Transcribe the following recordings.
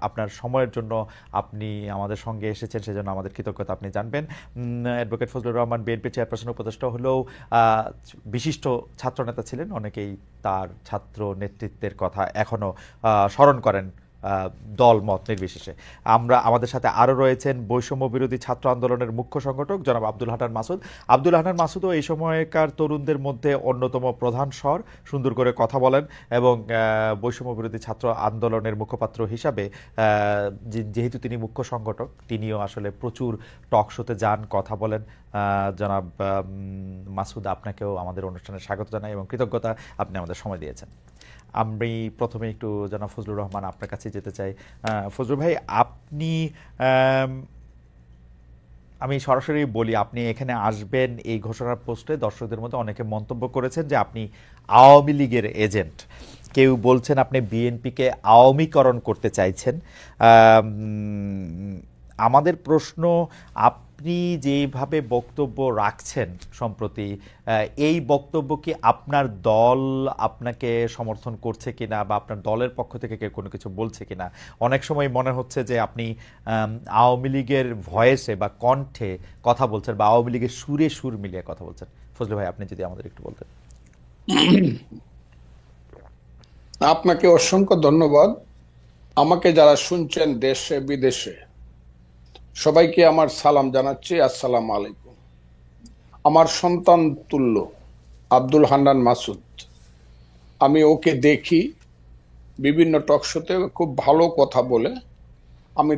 আপনার সময়ের জন্য আপনি আমাদের সঙ্গে এসেছেন, সেজন্য আমাদের কৃতজ্ঞতা আপনি জানবেন। Advocate Fazlur Rahman BNP chairperson উপদেষ্টা হলেও বিশিষ্ট ছাত্রনেতা ছিলেন। অনেকেই তার ছাত্র নেতৃত্বের কথা এখনো স্মরণ করেন দল মত নির্বিশেষে। আমাদের সাথে আরও রয়েছেন বৈষম্য বিরোধী ছাত্র আন্দোলনের মুখ্য সংগঠক জনাব আব্দুল হান্নান মাসুদ। আব্দুল হান্নান মাসুদও এই সময়কার তরুণদের মধ্যে অন্যতম প্রধান স্বর, সুন্দর করে কথা বলেন এবং বৈষম্য বিরোধী ছাত্র আন্দোলনের মুখপাত্র হিসাবে যেহেতু তিনি মুখ্য সংগঠক, তিনিও আসলে প্রচুর টক শোতে যান, কথা বলেন। জনাব মাসুদ, আপনাকেও আমাদের অনুষ্ঠানে স্বাগত জানাই এবং কৃতজ্ঞতা, আপনি আমাদের সময় দিয়েছেন। আমি প্রথমে একটু জনাব ফজলুর রহমান আপনার কাছে যেতে চাই। ফজলুর ভাই, আপনি আমি সরাসরি বলি, আপনি এখানে আসবেন এই ঘোষণার পোস্টে দর্শকদের মধ্যে অনেকে মন্তব্য করেছেন যে আপনি আওয়ামী লীগের এজেন্ট। কেউ বলছেন আপনি বিএনপিকে আওয়ামীকরণ করতে চাইছেন। আমাদের প্রশ্ন, আপনি যেভাবে বক্তব্য রাখছেন সম্প্রতি, এই বক্তব্য কি আপনার দল আপনাকে সমর্থন করছে কিনা বা আপনার দলের পক্ষ থেকে কেউ কোনো কিছু বলছে কিনা? অনেক সময় মনে হচ্ছে যে আপনি আওয়ামী লীগের ভয়েসে বা কণ্ঠে কথা বলছেন বা আওয়ামী লীগের সুরে সুর মিলিয়ে কথা বলছেন। ফজলু ভাই, আপনি যদি আমাদের একটু বলতেন। আপনাকে অসংখ্য ধন্যবাদ। আমাকে যারা শুনছেন দেশে বিদেশে, সবাইকে আমার সালাম জানাচ্ছি। আসসালামু আলাইকুম। আমার সন্তান তুল্য আব্দুল হান্নান মাসুদ, আমি ওকে দেখি বিভিন্ন টক শোতে, খুব ভালো কথা বলে। আমি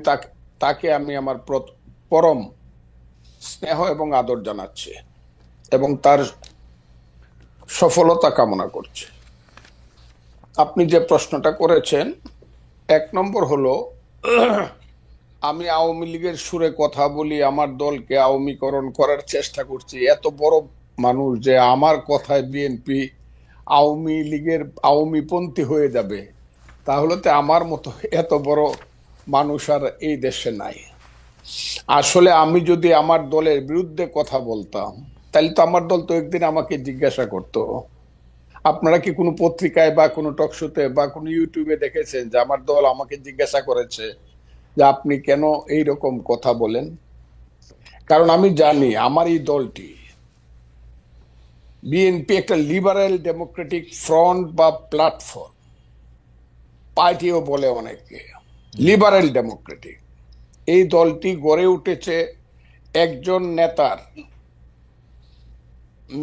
তাকে আমি আমার পরম স্নেহ এবং আদর জানাচ্ছি এবং তার সফলতা কামনা করছি। আপনি যে প্রশ্নটা করেছেন, 1 নম্বর হলো, আমি আওয়ামী লীগের সুরে কথা বলি, আমার দলকে আওয়ামীকরণ করার চেষ্টা করছি। এত বড় মানুষ যে আমার কথায় বিএনপি আওয়ামী লীগের আওয়ামীপন্থী হয়ে যাবে, তাহলে তো আমার মতো এত বড় মানুষ আর এই দেশে নাই। আসলে আমি যদি আমার দলের বিরুদ্ধে কথা বলতাম, তাহলে তো আমার দল তো একদিন আমাকে জিজ্ঞাসা করতো। আপনারা কি কোনো পত্রিকায় বা কোনো টকশোতে বা কোনো ইউটিউবে দেখেছেন যে আমার দল আমাকে জিজ্ঞাসা করেছে যে আপনি কেন এই রকম কথা বলেন? কারণ আমি জানি আমার এই দলটি, বিএনপি, একটা লিবারেল ডেমোক্রেটিক ফ্রন্ট বা প্ল্যাটফর্ম, পার্টিও বলে অনেকে, লিবারেল ডেমোক্রেটিক। এই দলটি গড়ে উঠেছে একজন নেতার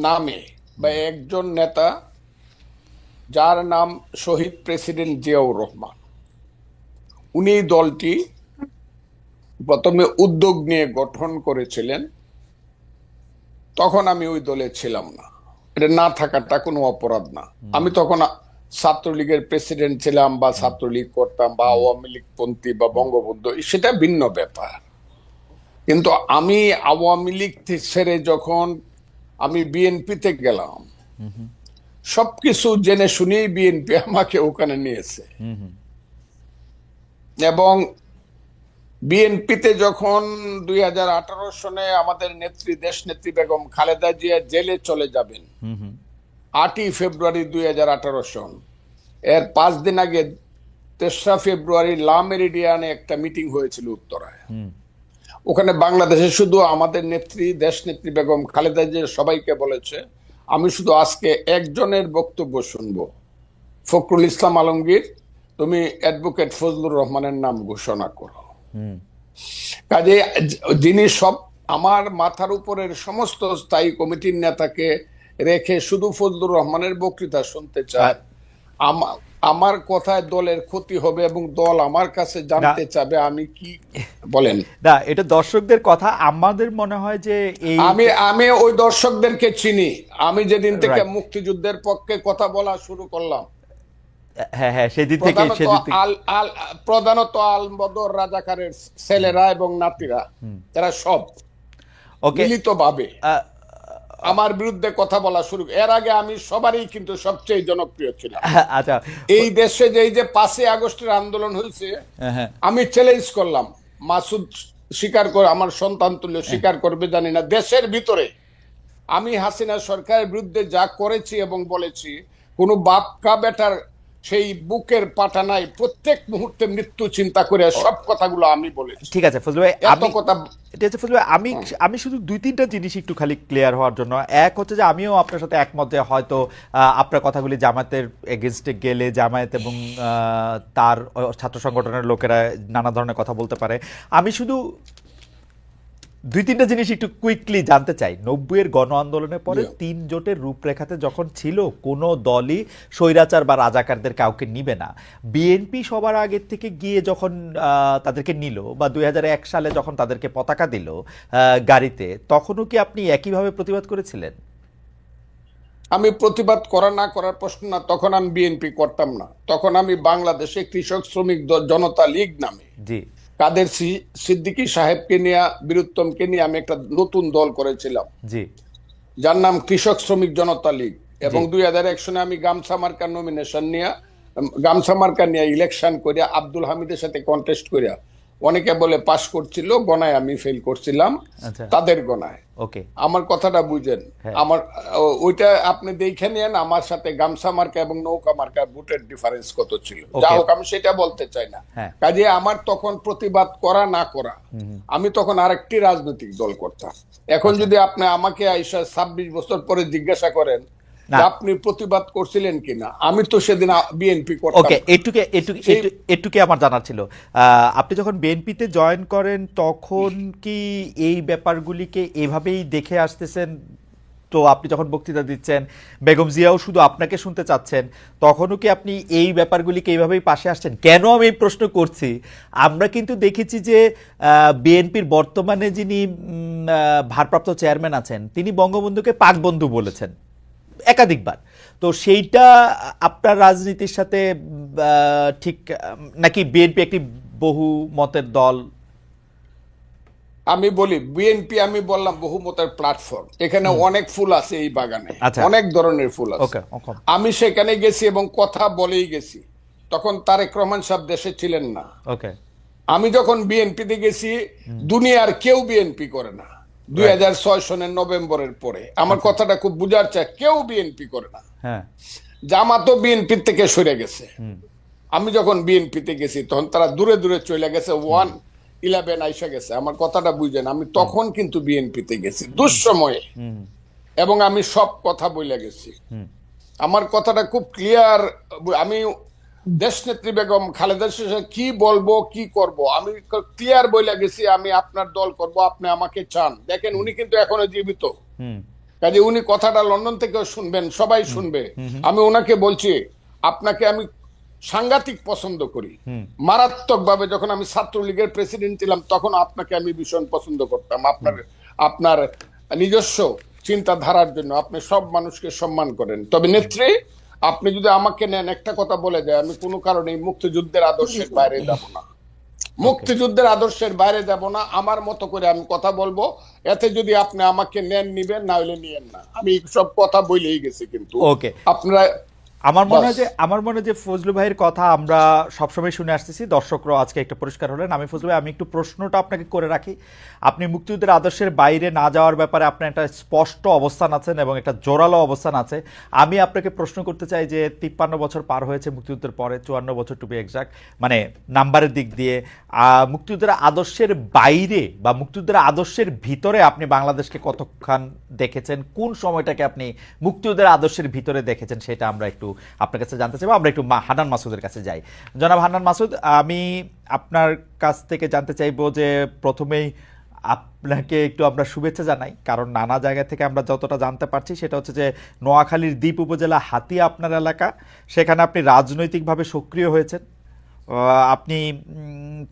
নামে, বা একজন নেতা যার নাম শহীদ প্রেসিডেন্ট জিয়াউর রহমান। উনি দলটি প্রথমে উদ্যোগ নিয়ে গঠন করেছিলেন। তখন আমি ওই দলে ছিলাম না, এটা না থাকাটা কোনো অপরাধ না। আমি তখন ছাত্রলীগের প্রেসিডেন্ট ছিলাম বা ছাত্রলীগ করতাম বা আওয়ামী লীগ পন্থী বা বঙ্গবন্ধু, সেটা ভিন্ন ব্যাপার। কিন্তু আমি আওয়ামী লীগ ছেড়ে যখন আমি বিএনপিতে গেলাম, সবকিছু জেনে শুনেই বিএনপি আমাকে ওখানে নিয়েছে। এবং বিএনপিতে যখন 2018 সনে আমাদের নেত্রী, দেশ নেত্রী বেগম খালেদা জিয়া জেলে চলে যাবেন 8ই ফেব্রুয়ারি 2018 সন, এর 5 দিন আগে 3রা ফেব্রুয়ারি লা মেরিডিয়ানে একটা মিটিং হয়েছিল উত্তরায়। ওখানে বাংলাদেশে শুধু আমাদের নেত্রী, দেশ নেত্রী বেগম খালেদা জিয়া সবাইকে বলেছে, আমি শুধু আজকে একজনের বক্তব্য শুনবো, ফখরুল ইসলাম আলমগীর, তুমি অ্যাডভোকেট ফজলুর রহমানের নাম ঘোষণা করো। কাজে যিনি সব আমার মাথার উপরের সমস্ত স্থায়ী কমিটির নেতাকে রেখে শুধু ফজলুর রহমানের বক্তৃতা শুনতে চায়, আমার কথায় দলের ক্ষতি হবে এবং দল আমার কাছে জানতে চাবে আমি কি বলেন। না, এটা দর্শকদের কথা। আমাদের মনে হয় যে এই আমি ওই দর্শকদেরকে চিনি। আমি যেদিন থেকে মুক্তিযুদ্ধের পক্ষে কথা বলা শুরু করলাম, হ্যাঁ হ্যাঁ, সেদিন থেকে প্রধানত আলবদর রাজাকারের ছেলেরা এবং নাতিরা, এরা সব মিলিত ভাবে আমার বিরুদ্ধে কথা বলা শুরু। এর আগে আমি সবারই কিন্তু সবচেয়ে জনপ্রিয় ছিলাম। আচ্ছা, এই দেশে যে 5ই আগস্টের আন্দোলন হয়েছে, আমি চ্যালেঞ্জ করলাম, মাসুদ স্বীকার করে, আমার সন্তান তুল্য স্বীকার করবে জানি না, দেশের ভিতরে আমি হাসিনা সরকারের বিরুদ্ধে যা করেছি এবং বলেছি, কোনো বাপকা বেটার সেই বুকের পাটানায় প্রত্যেক মুহূর্তে মৃত্যু চিন্তা করে সব কথাগুলো আমি বলেছি। ঠিক আছে ফজলু ভাই, এত কথা এটা হচ্ছে ফজলু ভাই, আমি শুধু দুই তিনটা জিনিস একটু খালি ক্লিয়ার হওয়ার জন্য। এক হচ্ছে যে আমিও আপনার সাথে একমত যে হয়তো আপনার কথাগুলি জামায়াতের এগেনস্টে গেলে জামায়াত এবং তার ছাত্র সংগঠনের লোকেরা নানা ধরনের কথা বলতে পারে। আমি শুধু দুই তিনটা জিনিস একটু কুইকলি জানতে চাই। 90-এর গণ আন্দোলনের পরে 3 জোটের রূপরেখাতে যখন ছিল কোনো দলই স্বৈরাচার বা রাজাকারদের কাউকে নিবে না, বিএনপি সবার আগের থেকে গিয়ে যখন তাদেরকে নিল বা 2001 সালে যখন তাদেরকে পতাকা দিল গাড়িতে, তখনও কি আপনি একইভাবে প্রতিবাদ করেছিলেন? আমি প্রতিবাদ করা না করার প্রশ্ন না, তখন আমি বিএনপি করতাম না। তখন আমি বাংলাদেশে কৃষক শ্রমিক জনতা লীগ নামে জি, কাদের সিদ্দিকী সাহেবকে নিয়ে, বীরুত্তমকে নিয়ে আমি একটা নতুন দল করেছিলাম, জি, যার নাম কৃষক শ্রমিক জনতা লীগ। এবং 2001 সনে আমি গামছা মার্কার নমিনেশন নিয়ে, গামছা মার্কা নিয়ে ইলেকশন করিয়া আব্দুল হামিদের সাথে কন্টেস্ট করিয়া, অনেকে বলে পাশ করছিল, গণায় আমি ফেল করছিলাম, আচ্ছা, তাদের গণায়। ওকে, আমার কথাটা বুঝেন, হ্যাঁ, আমার ওইটা আপনি দেখে নেন আমার সাথে গামছা মার্কা এবং নৌকা মার্কা ভোটের ডিফারেন্স কত ছিল। যা হোক, আমি সেটা বলতে চাই না। হ্যাঁ, কাজে আমার তখন প্রতিবাদ করা না করা, আমি তখন আরেকটি রাজনৈতিক দল করতাম। এখন যদি আপনি আমাকে আইসা 26 বছর পরে জিজ্ঞাসা করেন না, যে আপনি প্রতিবাদ করছিলেন কিনা, আমি তো সেদিন বিএনপি করতাম ওকে, না। এটুকে আমার জানার ছিল। আপনি যখন বিএনপিতে জয়েন করেন তখন কি এই ব্যাপারগুলিকে এভাবেই দেখে আসতেছেন? তো আপনি যখন বক্তৃতা দিচ্ছেন, বেগম জিয়াও শুধু আপনাকে শুনতে চাচ্ছেন, তখনও কি আপনি এই ব্যাপারগুলিকে এইভাবেই পাশে আসছেন? কেন আমি এই প্রশ্ন করছি, আমরা কিন্তু দেখেছি যে বিএনপির বর্তমানে যিনি ভারপ্রাপ্ত চেয়ারম্যান আছেন, তিনি বঙ্গবন্ধুকে পাক বন্ধু বলেছেন একাধিকবার। তো সেইটা আপনার রাজনীতির সাথে ঠিক নাকি বিএনপি একটি বহু মতের দল? আমি বলি, বিএনপি আমি বললাম বহুমতের প্ল্যাটফর্ম। এখানে অনেক ফুল আছে এই বাগানে, আচ্ছা, অনেক ধরনের ফুল আছে। ওকে, ওকে, আমি সেখানে গেছি এবং কথা বলেই গেছি। তখন তারেক রহমান সাহেব দেশে ছিলেন না। ওকে, আমি যখন বিএনপিতে গেছি, দুনিয়ার কেউ বিএনপি করে না। 2006 সনের নভেম্বরের পরে আমার কথাটা খুব বুঝার চাই, কেউ বিএনপি করে না। হ্যাঁ, জামাতও বিএনপি থেকে সরে গেছে। আমি যখন বিএনপিতে গেছি তখন তারা দূরে দূরে চলে গেছে, 111 আইসা গেছে। আমার কথাটা বুঝেন, আমি তখন কিন্তু বিএনপিতে গেছি দুঃসময়ে, এবং আমি সব কথা বলে গেছি। আমার কথাটা খুব ক্লিয়ার। আমি দেশনেত্রী বেগম খালেদা জিয়া কি বলবো কি করব আমি ক্লিয়ার বলে গেছি। আমি আপনার দল করব, আপনি আমাকে চান। দেখেন, উনি কিন্তু এখনো জীবিত, কাজে উনি কথাটা লন্ডন থেকেও শুনবেন, সবাই শুনবে। আমি ওনাকে বলছি, আপনাকে আমি সাংঘাতিক পছন্দ করি, মারাত্মক ভাবে। যখন আমি ছাত্রলীগের প্রেসিডেন্ট ছিলাম তখন আপনাকে আমি ভীষণ পছন্দ করতাম, আপনার নিজস্ব চিন্তাধারার জন্য। আপনি সব মানুষকে সম্মান করেন। তবে নেত্রী, আপনি যদি আমাকে নেন, একটা কথা বলে যায়, আমি কোনো কারণে মুক্তিযুদ্ধের আদর্শের বাইরে যাব না। মুক্তিযুদ্ধের আদর্শের বাইরে যাব না। আমার মতো করে আমি কথা বলবো। এতে যদি আপনি আমাকে নেন নিবেন, না হলে নিয়েন না। আমি সব কথা বলেই গেছি। কিন্তু ওকে, আপনারা, আমার মনে হয় যে ফজলু ভাইয়ের কথা আমরা সবসময় শুনে আসতেছি, দর্শকরাও আজকে একটা পরিষ্কার হলেন। আমি ফজলু ভাই, আমি একটু প্রশ্নটা আপনাকে করে রাখি। আপনি মুক্তিযুদ্ধের আদর্শের বাইরে না যাওয়ার ব্যাপারে আপনার একটা স্পষ্ট অবস্থান আছেন এবং একটা জোরালো অবস্থান আছে। আমি আপনাকে প্রশ্ন করতে চাই যে 53 বছর পার হয়েছে মুক্তিযুদ্ধের পরে, 54 বছর টু বি এক্সাক্ট, মানে নাম্বারের দিক দিয়ে। মুক্তিযুদ্ধের আদর্শের বাইরে বা মুক্তিযুদ্ধের আদর্শের ভিতরে আপনি বাংলাদেশকে কতক্ষণ দেখেছেন, কোন সময়টাকে আপনি মুক্তিযুদ্ধের আদর্শের ভিতরে দেখেছেন, সেটা আমরা একটু আপনার কাছে জানতে চাইবো। আমরা একটু হান্নান মাসুদের কাছে যাই। জনাব হান্নান মাসুদ, আমি আপনার কাছ থেকে জানতে চাইবো যে প্রথমেই আপনাকে একটু আমরা শুভেচ্ছা জানাই, কারণ নানা জায়গা থেকে আমরা যতটা জানতে পারছি সেটা হচ্ছে যে নোয়াখালীর দ্বীপ উপজেলা হাতিয়া আপনার এলাকা, সেখানে আপনি রাজনৈতিকভাবে সক্রিয় হয়েছেন। আপনি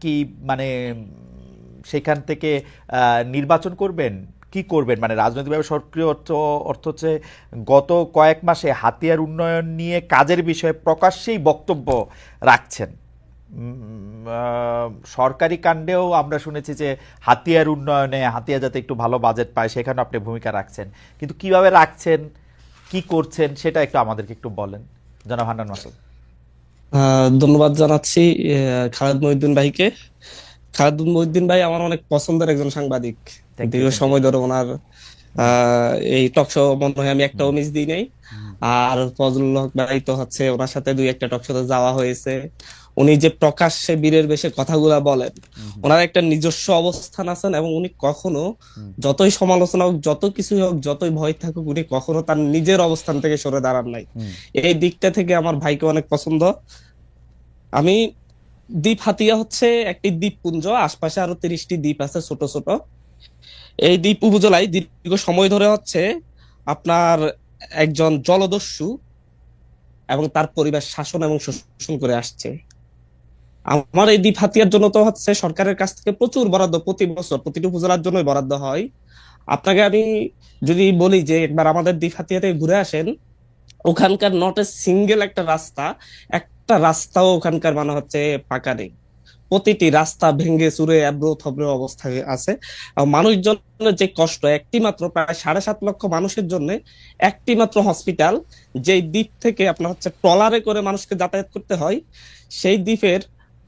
কি মানে সেখান থেকে নির্বাচন করবেন, কি করবেন, মানে রাজনৈতিকভাবে সক্রিয় অর্থ হচ্ছে গত কয়েক মাসে হাতিয়ার উন্নয়ন নিয়ে কাজের বিষয়ে প্রকাশ্যেই বক্তব্য রাখছেন। সরকারি কাণ্ডেও আমরা শুনেছি যে হাতিয়ার উন্নয়নে, হাতিয়া যাতে একটু ভালো বাজেট পায় সেখানে আপনি ভূমিকা রাখছেন, কিন্তু কিভাবে রাখছেন, কি করছেন, সেটা একটু আমাদেরকে একটু বলেন জনাব হান্নান মাসুদ। ধন্যবাদ জানাচ্ছি খালেদ মহিউদ্দিন ভাইকে। খালেদ মহিউদ্দিন ভাই আমার অনেক পছন্দের একজন সাংবাদিক। দীর্ঘ সময় ধরে ওনার এই টক শো মনে হয় আমি একটাও মিস দিই নাই। আর ফজলুল হক ভাই তো হচ্ছে ওনার সাথে দুই একটা টক শোতে যাওয়া হয়েছে। উনি যে প্রকাশ্যে বীরের বেশে কথাগুলা বলেন, হুম, হুম, ওনার একটা নিজস্ব অবস্থান আছেন, এবং উনি কখনো হুম, যতই সমালোচনা হোক, যত কিছুই হোক, যতই ভয় থাকুক, উনি কখনো তার নিজের অবস্থান থেকে সরে দাঁড়ান নাই। হুম, এই দিকটা থেকে আমার ভাইকে অনেক পছন্দ। আমি দ্বীপ হাতিয়া হচ্ছে একটি দ্বীপপুঞ্জ, আশপাশে আরো 30টি দ্বীপ আছে ছোট ছোট। এই দ্বীপ উপজেলায় দীর্ঘ সময় ধরে হচ্ছে আপনার একজন জলদস্যু এবং তার পরিবার শাসন এবং শোষণ করে আসছে। আমার এই দ্বীপ হাতিয়ার জন্য তো হচ্ছে সরকারের কাছ থেকে প্রচুর বরাদ্দ, প্রতি বছর প্রতিটি উপজেলার জন্যই বরাদ্দ হয়। আপনাকে আমি যদি বলি যে একবার আমাদের দ্বীপ হাতিয়াতে ঘুরে আসেন, ওখানকার নট এ সিঙ্গেল একটা রাস্তা, একটা রাস্তাও ওখানকার মানে হচ্ছে পাকা নেই। প্রতিটি রাস্তা ভেঙে চুরে এবড়ো থবড়ো অবস্থায় আছে। আর মানুষজনের যে কষ্ট, একটি মাত্র প্রায় 7.5 লক্ষ মানুষের জন্য একটি মাত্র হসপিটাল, যেই দ্বীপ থেকে আপনার হচ্ছে ট্রলারে করে মানুষকে যাতায়াত করতে হয়, সেই দ্বীপের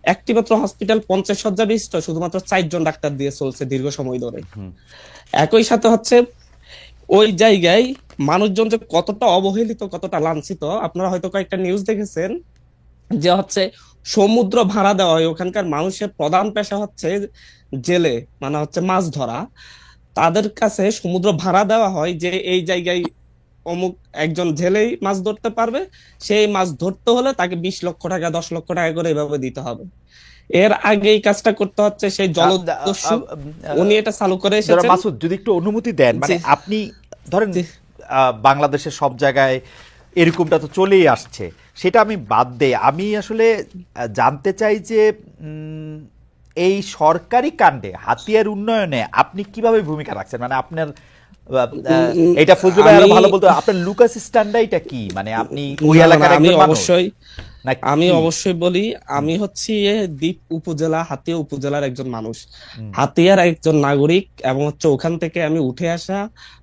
একটি মাত্র হসপিটাল 50 শয্যা বিশিষ্ট, শুধুমাত্র 4জন ডাক্তার দিয়ে চলছে দীর্ঘ সময় ধরে। হুম। একই সাথে হচ্ছে ওই জায়গায় মানুষজন যে কতটা অবহেলিত, কতটা লাঞ্ছিত, আপনারা হয়তো কয়েকটা নিউজ দেখেছেন যে হচ্ছে সমুদ্র ভাড়া দেওয়া হয়। ওখানকার মানুষের প্রধান পেশা হচ্ছে জেলে, মানে হচ্ছে মাছ ধরা। তাদের কাছে সমুদ্র ভাড়া দেওয়া হয় যে এই জায়গায় অমুক একজন জেলেই মাছ ধরতে পারবে, সেই মাছ ধরতে হলে তাকে 20 লক্ষ টাকা, 10 লক্ষ টাকা করে এভাবে দিতে হবে। এর আগে এই কাজটা করতে হচ্ছে সেই জলদস্যু, উনি এটা চালু করে যারা এসেছেন। মাসুদ যদি একটু অনুমতি দেন, মানে যে আপনি ধরেন যে বাংলাদেশের সব জায়গায় এরকমটা তো চলেই আসছে, সেটা আমি বাদ দেই, আমি আসলে জানতে চাই যে উম, এই সরকারি কাণ্ডে হাতিয়ার উন্নয়নে আপনি কিভাবে ভূমিকা রাখছেন, মানে আপনার এটা ফজলু ভাই আরো আমি ভালো বলতো, আপনার লুকাস স্ট্যান্ডাইটা কি, মানে আপনি ওই না না না, এলাকার আমি একজন মানুষ অবশ্যই না আমি কি? অবশ্যই বলি, হুম, আমি হচ্ছি দ্বীপ উপজেলা, হাতিয়া উপজেলার একজন মানুষ, হুম, হাতিয়ার একজন নাগরিক, এবং হচ্ছে ওখান থেকে আমি উঠে আসা,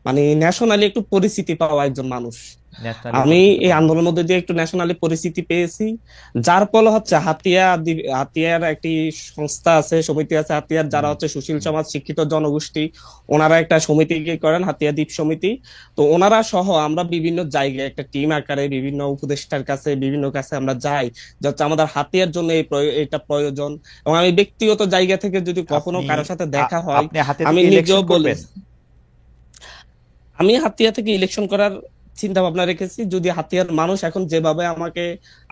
মানে ন্যাশনালি একটু পরিচিতি পাওয়া একজন মানুষ। ন্যাশনালি আমি পরিচিত এই মানুষ। আন্দোলনের মধ্যে দিয়ে একটু ন্যাশনালি পরিচিতি পেয়েছি, যার ফলে হচ্ছে হাতিয়ার একটি সংস্থা আছে, সমিতি আছে হাতিয়ার, যারা হুম, হচ্ছে সুশীল হুম, সমাজ, শিক্ষিত জনগোষ্ঠী, ওনারা একটা সমিতি করেন, হাতিয়া দ্বীপ সমিতি। তো ওনারা সহ আমরা বিভিন্ন জায়গায় একটা টিম আকারে বিভিন্ন উপদেষ্টার কাছে, বিভিন্ন কাছে আমরা যাই, যে হচ্ছে আমাদের হাতিয়ার জন্য এটা প্রয়োজন। এবং আমি ব্যক্তিগত জায়গা থেকে যদি কখনো আপনি কারোর সাথে দেখা হয়, আপনি হাতে আমি থেকে নিজেও ইলেকশন বলি, করবেন? আমি হাতিয়া থেকে ইলেকশন করার চিন্তা ভাবনা রেখেছি, যদি হাতিয়ার মানুষ এখন যেভাবে আমাকে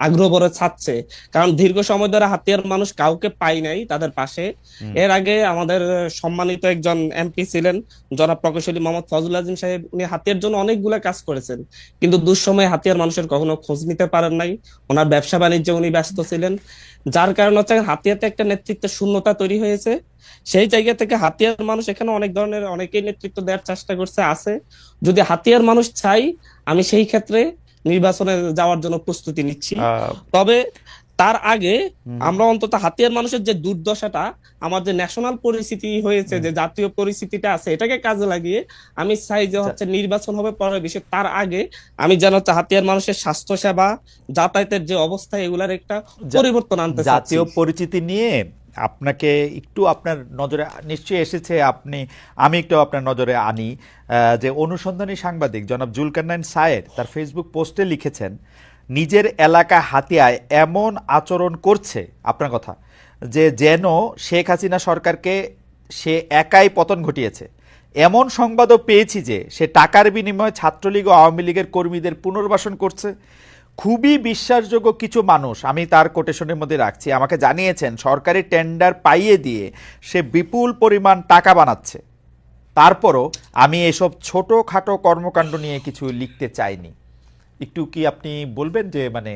আগ্রহ ভরে ছাড়ছে। কারণ দীর্ঘ সময় ধরে হাতিয়ার মানুষ কাউকে পাই নাই তাদের পাশে। হুম। এর আগে আমাদের সম্মানিত একজন এমপি ছিলেন, জনাব প্রকৌশলী মোহাম্মদ ফজলুল আজিম সাহেব, উনি হাতিয়ার জন্য অনেকগুলা কাজ করেছেন, কিন্তু দুঃসময়ে হাতিয়ার মানুষের কখনো খোঁজ নিতে পারেন নাই। ওনার ব্যবসা বাণিজ্যে উনি ব্যস্ত ছিলেন, যার কারণে হচ্ছে হাতিয়াতে একটা নেতৃত্বের শূন্যতা তৈরি হয়েছে। সেই জায়গা থেকে হাতিয়ার মানুষ এখানে অনেক ধরনের অনেকেই নেতৃত্ব দেওয়ার চেষ্টা করছে, আছে। যদি হাতিয়ার মানুষ চাই, আমি সেই ক্ষেত্রে নির্বাচনে যাওয়ার জন্য প্রস্তুতি নিচ্ছি। আহ, তবে তার আগে হুম, আমরা অন্তত হাতিয়ার মানুষের যে দুর্দশাটা, আমার যে ন্যাশনাল পরিস্থিতি হয়েছে, হুম। যে জাতীয় পরিস্থিতিটা আছে, এটাকে কাজে লাগিয়ে আমি চাই যে আচ্ছা, হচ্ছে নির্বাচন হবে পরের বিষয়, তার আগে আমি যেন হচ্ছে হাতিয়ার মানুষের স্বাস্থ্য সেবা, যাতায়াতের যে অবস্থা, এগুলার একটা জা- পরিবর্তন আনতে চাচ্ছি। জাতীয় পরিচিতি নিয়ে আপনাকে একটু আপনার নজরে নিশ্চয়ই এসেছে, আমি একটু আপনার নজরে আনি, যে অনুসন্ধানী সাংবাদিক জনাব জুলকারনাইন সায়েদ তার ফেসবুক পোস্টে লিখেছেন, নিজের এলাকা হাতিয়ায় এমন আচরণ করছে, আপনার কথা, যে যেন শেখ হাসিনা সরকারকে সে একাই পতন ঘটিয়েছে। এমন সংবাদও পেয়েছি যে সে টাকার বিনিময়ে ছাত্রলীগ ও আওয়ামী লীগের কর্মীদের পুনর্বাসন করছে। খুবই বিশ্বাসযোগ্য কিছু মানুষ, আমি তার কোটেশনের মধ্যে রাখছি, আমাকে জানিয়েছেন সরকারি টেন্ডার পাইয়ে দিয়ে সে বিপুল পরিমাণ টাকা বানাচ্ছে। তারপরও আমি এসব ছোটোখাটো কর্মকাণ্ড নিয়ে কিছু লিখতে চাইনি। একটু কি আপনি বলবেন যে মানে?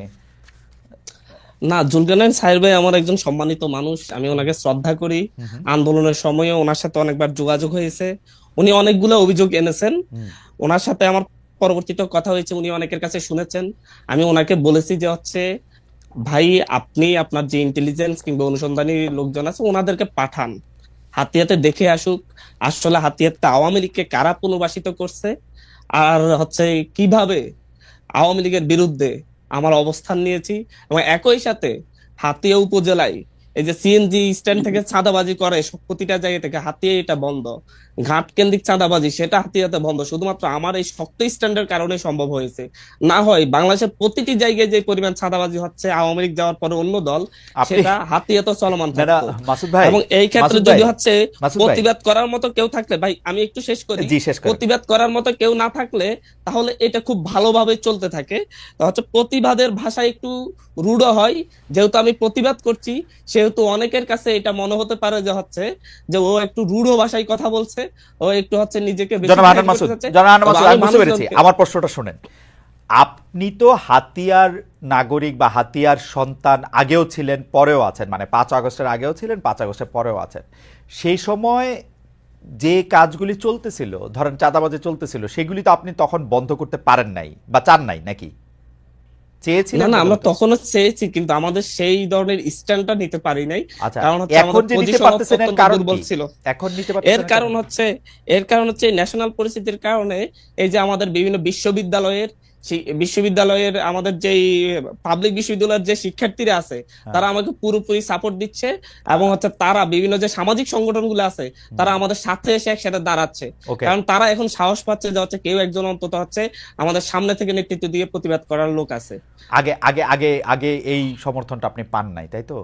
না, জুলকারনাইন সাহেব ভাই আমার একজন সম্মানিত মানুষ, আমি ওনাকে শ্রদ্ধা করি। হুম, হুম, আন্দোলনের সময়ও ওনার সাথে অনেকবার যোগাযোগ হয়েছে, উনি অনেকগুলো অভিযোগ এনেছেন। হুম, ওনার সাথে আমার পরবর্তীতে কথা হয়েছে, উনি অনেকের কাছে শুনেছেন। আমি ওনাকে বলেছি যে হচ্ছে, ভাই আপনি আপনার যে ইন্টেলিজেন্স কিংবা অনুসন্ধানী লোকজন আছে, ওনাদেরকে পাঠান, হাতিয়াতে দেখে আসুক আসলে হাতিয়াতে আওয়ামী লীগকে কারা পুনর্বাসিত করছে, আর হচ্ছে কিভাবে আওয়ামী লীগের বিরুদ্ধে আমার অবস্থান নিয়েছি। এবং একই সাথে হাতিয়া উপজেলায় এই যে সিএনজি স্ট্যান্ড থেকে চাঁদাবাজি করে, প্রতিটা জায়গা থেকে হাতিয়া এটা বন্ধ। ঘাট কেন্দ্রিক চাঁদাবাজি সেটা হাতিয়াতে বন্ধ শুধুমাত্র আমার এই শক্ত স্ট্যান্ডের কারণে সম্ভব হয়েছে। না হয় বাংলাদেশের প্রতিটি জায়গায় যে পরিমাণ চাঁদাবাজি হচ্ছে আওয়ামী লীগ যাওয়ার পরে অন্য দল, আপনি সেটা হাতিয়াতে চলমান না না, থাকতো। মাসুদ ভাই, এবং এই ক্ষেত্রে মাসুদ ভাই, যদি হচ্ছে মাসুদ ভাই, প্রতিবাদ করার মতো কেউ থাকলে, ভাই আমি একটু শেষ করি, জি শেষ করেন। প্রতিবাদ করার মতো কেউ না থাকলে তাহলে এটা খুব ভালোভাবে চলতে থাকে। তো হচ্ছে প্রতিবাদের ভাষা একটু রূঢ় হয়, যেহেতু আমি প্রতিবাদ করছি সেহেতু অনেকের কাছে এটা মনে হতে পারে যে হচ্ছে যে ও একটু রূঢ় ভাষায় কথা বলছে, ও একটু হচ্ছে নিজেকে বেশি জনাব হান্নান জাহির করতে মাসুদ, চাচ্ছে। জনাব হান্নান তবে মাসুদ, আমি আমি বুঝতে পেরেছি। মানুষজনকে আমার প্রশ্নটা শুনেন। আপনি তো হাতিয়ার নাগরিক বা হাতিয়ার সন্তান আগেও ছিলেন, পরেও আছেন, মানে 5 আগস্টের আগেও ছিলেন, 5 আগস্টের পরেও আছেন। সেই সময় যে কাজগুলি চলতেছিল, ধরেন চাঁদাবাজি চলতেছিল, সেগুলি তো আপনি তখন বন্ধ করতে পারেন নাই বা চান নাই, নাকি না চেয়েছিলেন? না, আমরা বলুন তো। তখনও চেয়েছি কিন্তু আমাদের সেই ধরনের স্ট্যান্ডটা নিতে পারি নাই। আচ্ছা, কারণ হচ্ছে এখন আমাদের যে নিতে পজিশন পারতেছেন এর অত্যন্ত কারণ দুর্বল কি? ছিল। এখন নিতে এর পারতেছেন এর কারণ কারণ কি? হচ্ছে ন্যাশনাল পরিস্থিতির কারণে এই যে আমাদের বিভিন্ন বিশ্ববিদ্যালয়ের বিশ্ববিদ্যালয়ের আমাদের যেই পাবলিক বিশ্ববিদ্যালয়ের যে শিক্ষার্থীরা আছে হ্যাঁ, তারা আমাকে পুরোপুরি সাপোর্ট দিচ্ছে, এবং হচ্ছে তারা বিভিন্ন যে সামাজিক সংগঠনগুলো আছে তারা আমাদের সাথে এসে একসাথে দাঁড়াচ্ছে। ওকে। কারণ তারা এখন সাহস পাচ্ছে যে হচ্ছে কেউ একজন অন্তত হচ্ছে আমাদের সামনে থেকে নেতৃত্ব দিয়ে প্রতিবাদ করার লোক আছে। আগে আগে আগে আগে এই সমর্থনটা আপনি পান নাই, তাই তো?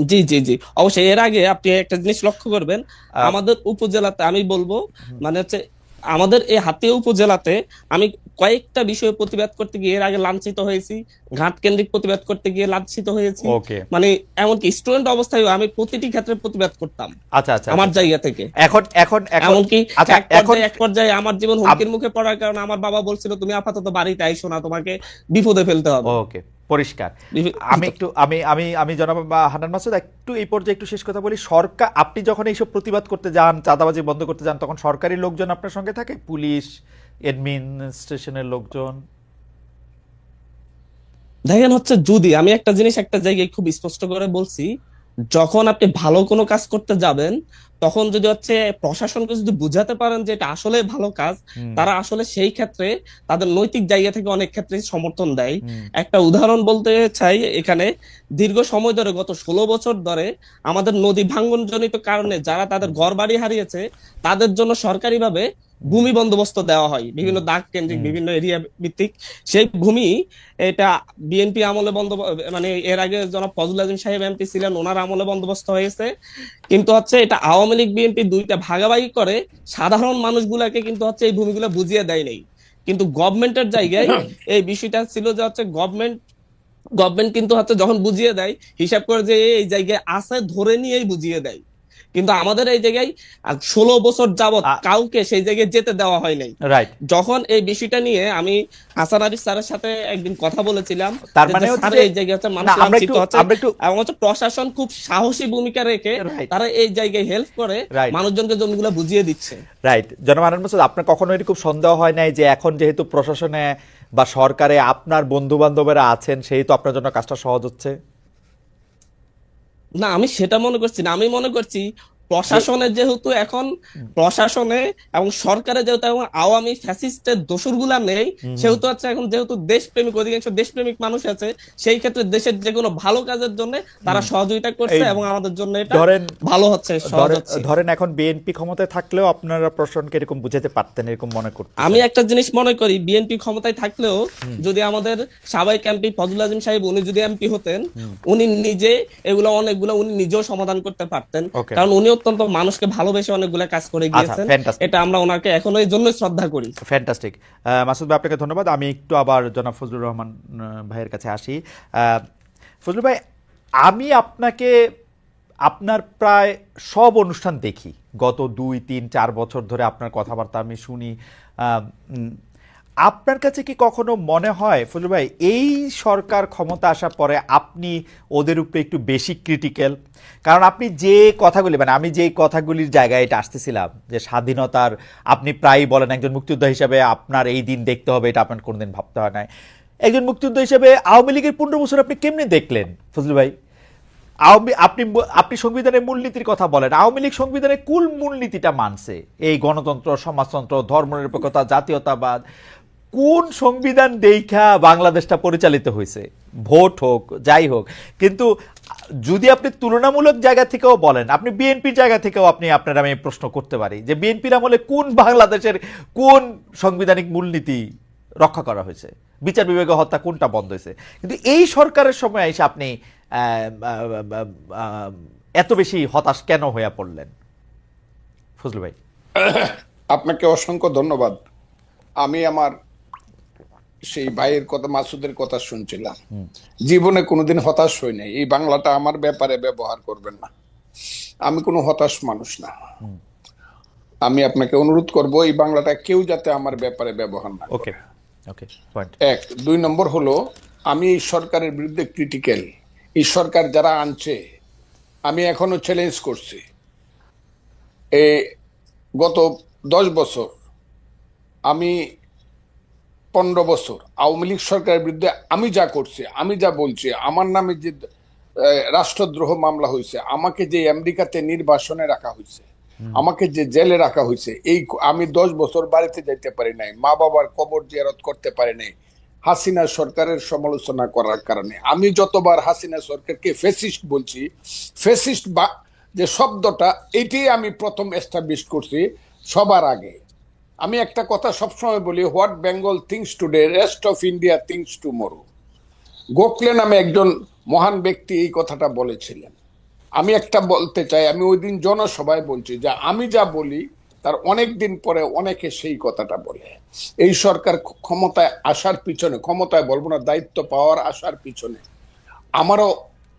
জি জি জি, অবশ্যই। এর আগে আপনি একটা জিনিস লক্ষ্য করবেন, আহ, আমাদের উপজেলাতে আমি বলবো, মানে হচ্ছে আমাদের এই হাতিয়া উপজেলাতে আমি কয়েকটা বিষয়ে প্রতিবাদ করতে গিয়ে এর আগে লাঞ্ছিত হয়েছি, ঘাট কেন্দ্রিক প্রতিবাদ করতে গিয়ে লাঞ্ছিত হয়েছি। ওকে। মানে এমনকি স্টুডেন্ট অবস্থায় আমি প্রতিটি ক্ষেত্রে প্রতিবাদ করতাম আচ্ছা আচ্ছা আমার আচ্ছা। জায়গা থেকে। এখন এখন এখন এমনকি আচ্ছা, এখন এক পর্যায়ে আমার জীবন হুমকির মুখে পড়ার কারণে আমার বাবা বলছিল তুমি আপাতত বাড়িতে আইসো না, তোমাকে বিপদে ফেলতে হবে। ওকে, পরিষ্কার। বিভি- আমি একটু আমি জনাব হান্নান মাসুদ, একটু এই পর্যায়ে একটু শেষ কথা বলি। সরকার, আপনি যখন এইসব প্রতিবাদ করতে যান, চাঁদাবাজি বন্ধ করতে যান, তখন সরকারি লোকজন আপনার সঙ্গে থাকে, পুলিশ, অ্যাডমিনিস্ট্রেশনের লোকজন? দেখেন হচ্ছে যদি আমি একটা জিনিস একটা জায়গায় খুব স্পষ্ট করে বলছি, যখন আপনি ভালো কোনো কাজ করতে যাবেন তখন যদি হচ্ছে প্রশাসনকে যদি বুঝাতে পারেন যে এটা আসলে ভালো কাজ, হুম, তারা আসলে সেই ক্ষেত্রে তাদের নৈতিক জায়গা থেকে অনেক ক্ষেত্রে সমর্থন দেয়। হুম, একটা উদাহরণ বলতে চাই এখানে, দীর্ঘ সময় ধরে গত 16 বছর ধরে আমাদের নদী ভাঙ্গনজনিত কারণে যারা তাদের ঘর বাড়ি হারিয়েছে তাদের জন্য সরকারিভাবে ভূমি বন্দোবস্ত দেওয়া হয় বিভিন্ন দাগ কেন্দ্রিক হুম, বিভিন্ন এরিয়া ভিত্তিক। সেই ভূমি এটা বিএনপি আমলে মানে এর আগে জনাব ফজলুল আজিম সাহেব এমপি ছিলেন, ওনার আমলে বন্দোবস্ত হয়েছে। কিন্তু হচ্ছে এটা আওয়ামী লীগ বিএনপি দুইটা ভাগাভাগি করে সাধারণ মানুষগুলাকে কিন্তু হচ্ছে এই ভূমিগুলো বুঝিয়ে দেয় নাই। কিন্তু গভর্নমেন্টের জায়গায় এই বিষয়টা ছিল যে হচ্ছে গভর্নমেন্ট কিন্তু হচ্ছে যখন বুঝিয়ে দেয় হিসাব করে যে এই জায়গায় আছে ধরে নিয়েই বুঝিয়ে দেয়। কিন্তু আমাদের এই জায়গায় 16 বছর যাবত কাউকে সেই জায়গায় যেতে দেওয়া হয় নাই। রাইট। যখন এই বিষয়টা নিয়ে আমি হাসান আরিফ স্যারের সাথে একদিন কথা বলেছিলাম, তার যে মানে স্যার হচ্ছে এই জায়গায় হচ্ছে না, মানুষ আমরা লাঞ্ছিত একটু হচ্ছে, আমরা একটু এবং হচ্ছে প্রশাসন খুব সাহসী ভূমিকা রেখে রাইট তারা এই জায়গায় হেল্প করে রাইট মানুষজনকে জমিগুলো বুঝিয়ে দিচ্ছে। রাইট। জনাব হান্নান মাসুদ, আপনার কখনো এটি খুব সন্দেহ হয় নাই যে এখন যেহেতু প্রশাসনে বা সরকারে আপনার বন্ধু বান্ধবেরা আছেন, সেই তো আপনার জন্য কাজটা সহজ হচ্ছে? না, আমি সেটা মনে করছি না। আমি মনে করছি প্রশাসনে যেহেতু এখন প্রশাসনে এবং সরকারে যেহেতু এখন আওয়ামী ফ্যাসিস্টের দোসরগুলা নেই, সেহেতু হচ্ছে এখন যেহেতু দেশপ্রেমিক অধিকাংশ দেশপ্রেমিক মানুষ আছে, সেই ক্ষেত্রে দেশের যে কোনো ভালো কাজের জন্য তারা সহযোগিতা করছে এই এবং আমাদের জন্য এটা ধরেন ভালো হচ্ছে, সহজ হচ্ছে। ধরেন এখন বিএনপি ক্ষমতায় থাকলেও আপনারা প্রশাসনকে এরকম বুঝাতে পারতেন, এরকম মনে করতেন? আমি একটা জিনিস মনে করি, বিএনপি ক্ষমতায় থাকলেও যদি আমাদের সাবেক এমপি ফজলুল আজিম সাহেব উনি যদি এমপি হতেন, উনি নিজে এগুলো অনেকগুলো উনি নিজেও সমাধান করতে পারতেন। ওকে, কারণ উনি অত্যন্ত মানুষকে ভালোবেসে অনেকগুলো কাজ করে আচ্ছা, গিয়েছেন। ফ্যান্টাস্টিক, এটা আমরা ওনাকে এখনো এই জন্য শ্রদ্ধা করি। ফ্যান্টাস্টিক। মাসুদ ভাই, আপনাকে ধন্যবাদ। আমি একটু আবার জনাব ফজলুর রহমান ভাইয়ের কাছে আসি। ফজলুর ভাই, আমি আপনাকে আপনার প্রায় সব অনুষ্ঠান দেখি, গত 2, 3, 4 বছর ধরে আপনার কথাবার্তা আমি শুনি। আহ, উম, আপনার কাছে কি কখনো মনে হয় ফজলুর ভাই, এই সরকার ক্ষমতা আসার পরে আপনি ওদের উপরে একটু বেশি ক্রিটিক্যাল? কারণ আপনি যে কথাগুলি, মানে আমি যে কথাগুলির জায়গায় এটা আসতেছিলাম, যে স্বাধীনতার আপনি প্রায়ই বলেন একজন মুক্তিযোদ্ধা হিসাবে আপনার এই দিন দেখতে হবে, এটা আপনার কোনোদিন ভাবতে হয় না। একজন মুক্তিযোদ্ধা হিসেবে আওয়ামী লীগের 15 বছর আপনি কেমনে দেখলেন ফজলুর ভাই? আপনি সংবিধানের মূলনীতির কথা বলেন, আওয়ামী লীগ সংবিধানের কুল মূলনীতিটা মানছে, এই গণতন্ত্র, সমাজতন্ত্র, ধর্মনিরপেক্ষতা, জাতীয়তাবাদ। কোন সংবিধান দেখা বাংলাদেশটা পরিচালিত হয়েছে? ভোট হোক যাই হোক, কিন্তু যদি আপনি তুলনামূলক জায়গা থেকেও বলেন, আপনি বিএনপির জায়গা থেকেও আপনি আপনার আমি প্রশ্ন করতে পারি যে বিএনপির আমলে কোন বাংলাদেশের কোন সাংবিধানিক মূলনীতি রক্ষা করা হয়েছে, বিচার বিভাগীয় হত্যা কোনটা বন্ধ হয়েছে? কিন্তু এই সরকারের সময় এসে আপনি এত বেশি হতাশ কেন হয়ে পড়লেন ফজলু ভাই? আপনাকে অসংখ্য ধন্যবাদ। আমি আমার সেই ভাইয়ের কথা, মাসুদের কথা শুনছিলাম। জীবনে কোনোদিন হতাশ হই নাই। এই বাংলাটা আমার ব্যাপারে ব্যবহার করবেন না, আমি কোনো হতাশ মানুষ না। আমি আপনাকে অনুরোধ করব এই বাংলাটা কেউ যাতে আমার ব্যাপারে ব্যবহার না করে। ওকে ওকে, পয়েন্ট এক। দুই নম্বর হলো, আমি এই সরকারের বিরুদ্ধে ক্রিটিক্যাল। এই সরকার যারা আনছে, আমি এখনো চ্যালেঞ্জ করছি। গত 10 বছর, আমি 15 বছর আওয়ামী লীগ সরকারের বিরুদ্ধে আমি যা করছি, আমি যা বলছি, আমার নামে যে রাষ্ট্রদ্রোহ মামলা হয়েছে, আমাকে যে আমেরিকাতে নির্বাসনে রাখা হয়েছে, আমাকে যে জেলে রাখা হয়েছে, এই আমি 10 বছর বাড়িতে যাইতে পারি নাই, মা বাবার কবর জিয়ারত করতে পারি নাই হাসিনা সরকারের সমালোচনা করার কারণে। আমি যতবার হাসিনা সরকারকে ফ্যাসিস্ট বলছি, ফ্যাসিস্ট বা যে শব্দটা, এটি আমি প্রথম এস্টাবলিশ করছি সবার আগে। আমি একটা কথা সবসময় বলি, what Bengal things today, rest of India things tomorrow. Gokhale নামে একজন মহান ব্যক্তি এই কথাটা বলেছিলেন। আমি একটা বলতে চাই, আমি ওই দিন জনসভায় বলছি যে আমি যা বলি তার অনেক দিন পরে অনেকে সেই কথাটা বলে। এই সরকার ক্ষমতায় আসার পিছনে, ক্ষমতায় বলবো না, দায়িত্ব পাওয়ার আসার পিছনে আমারও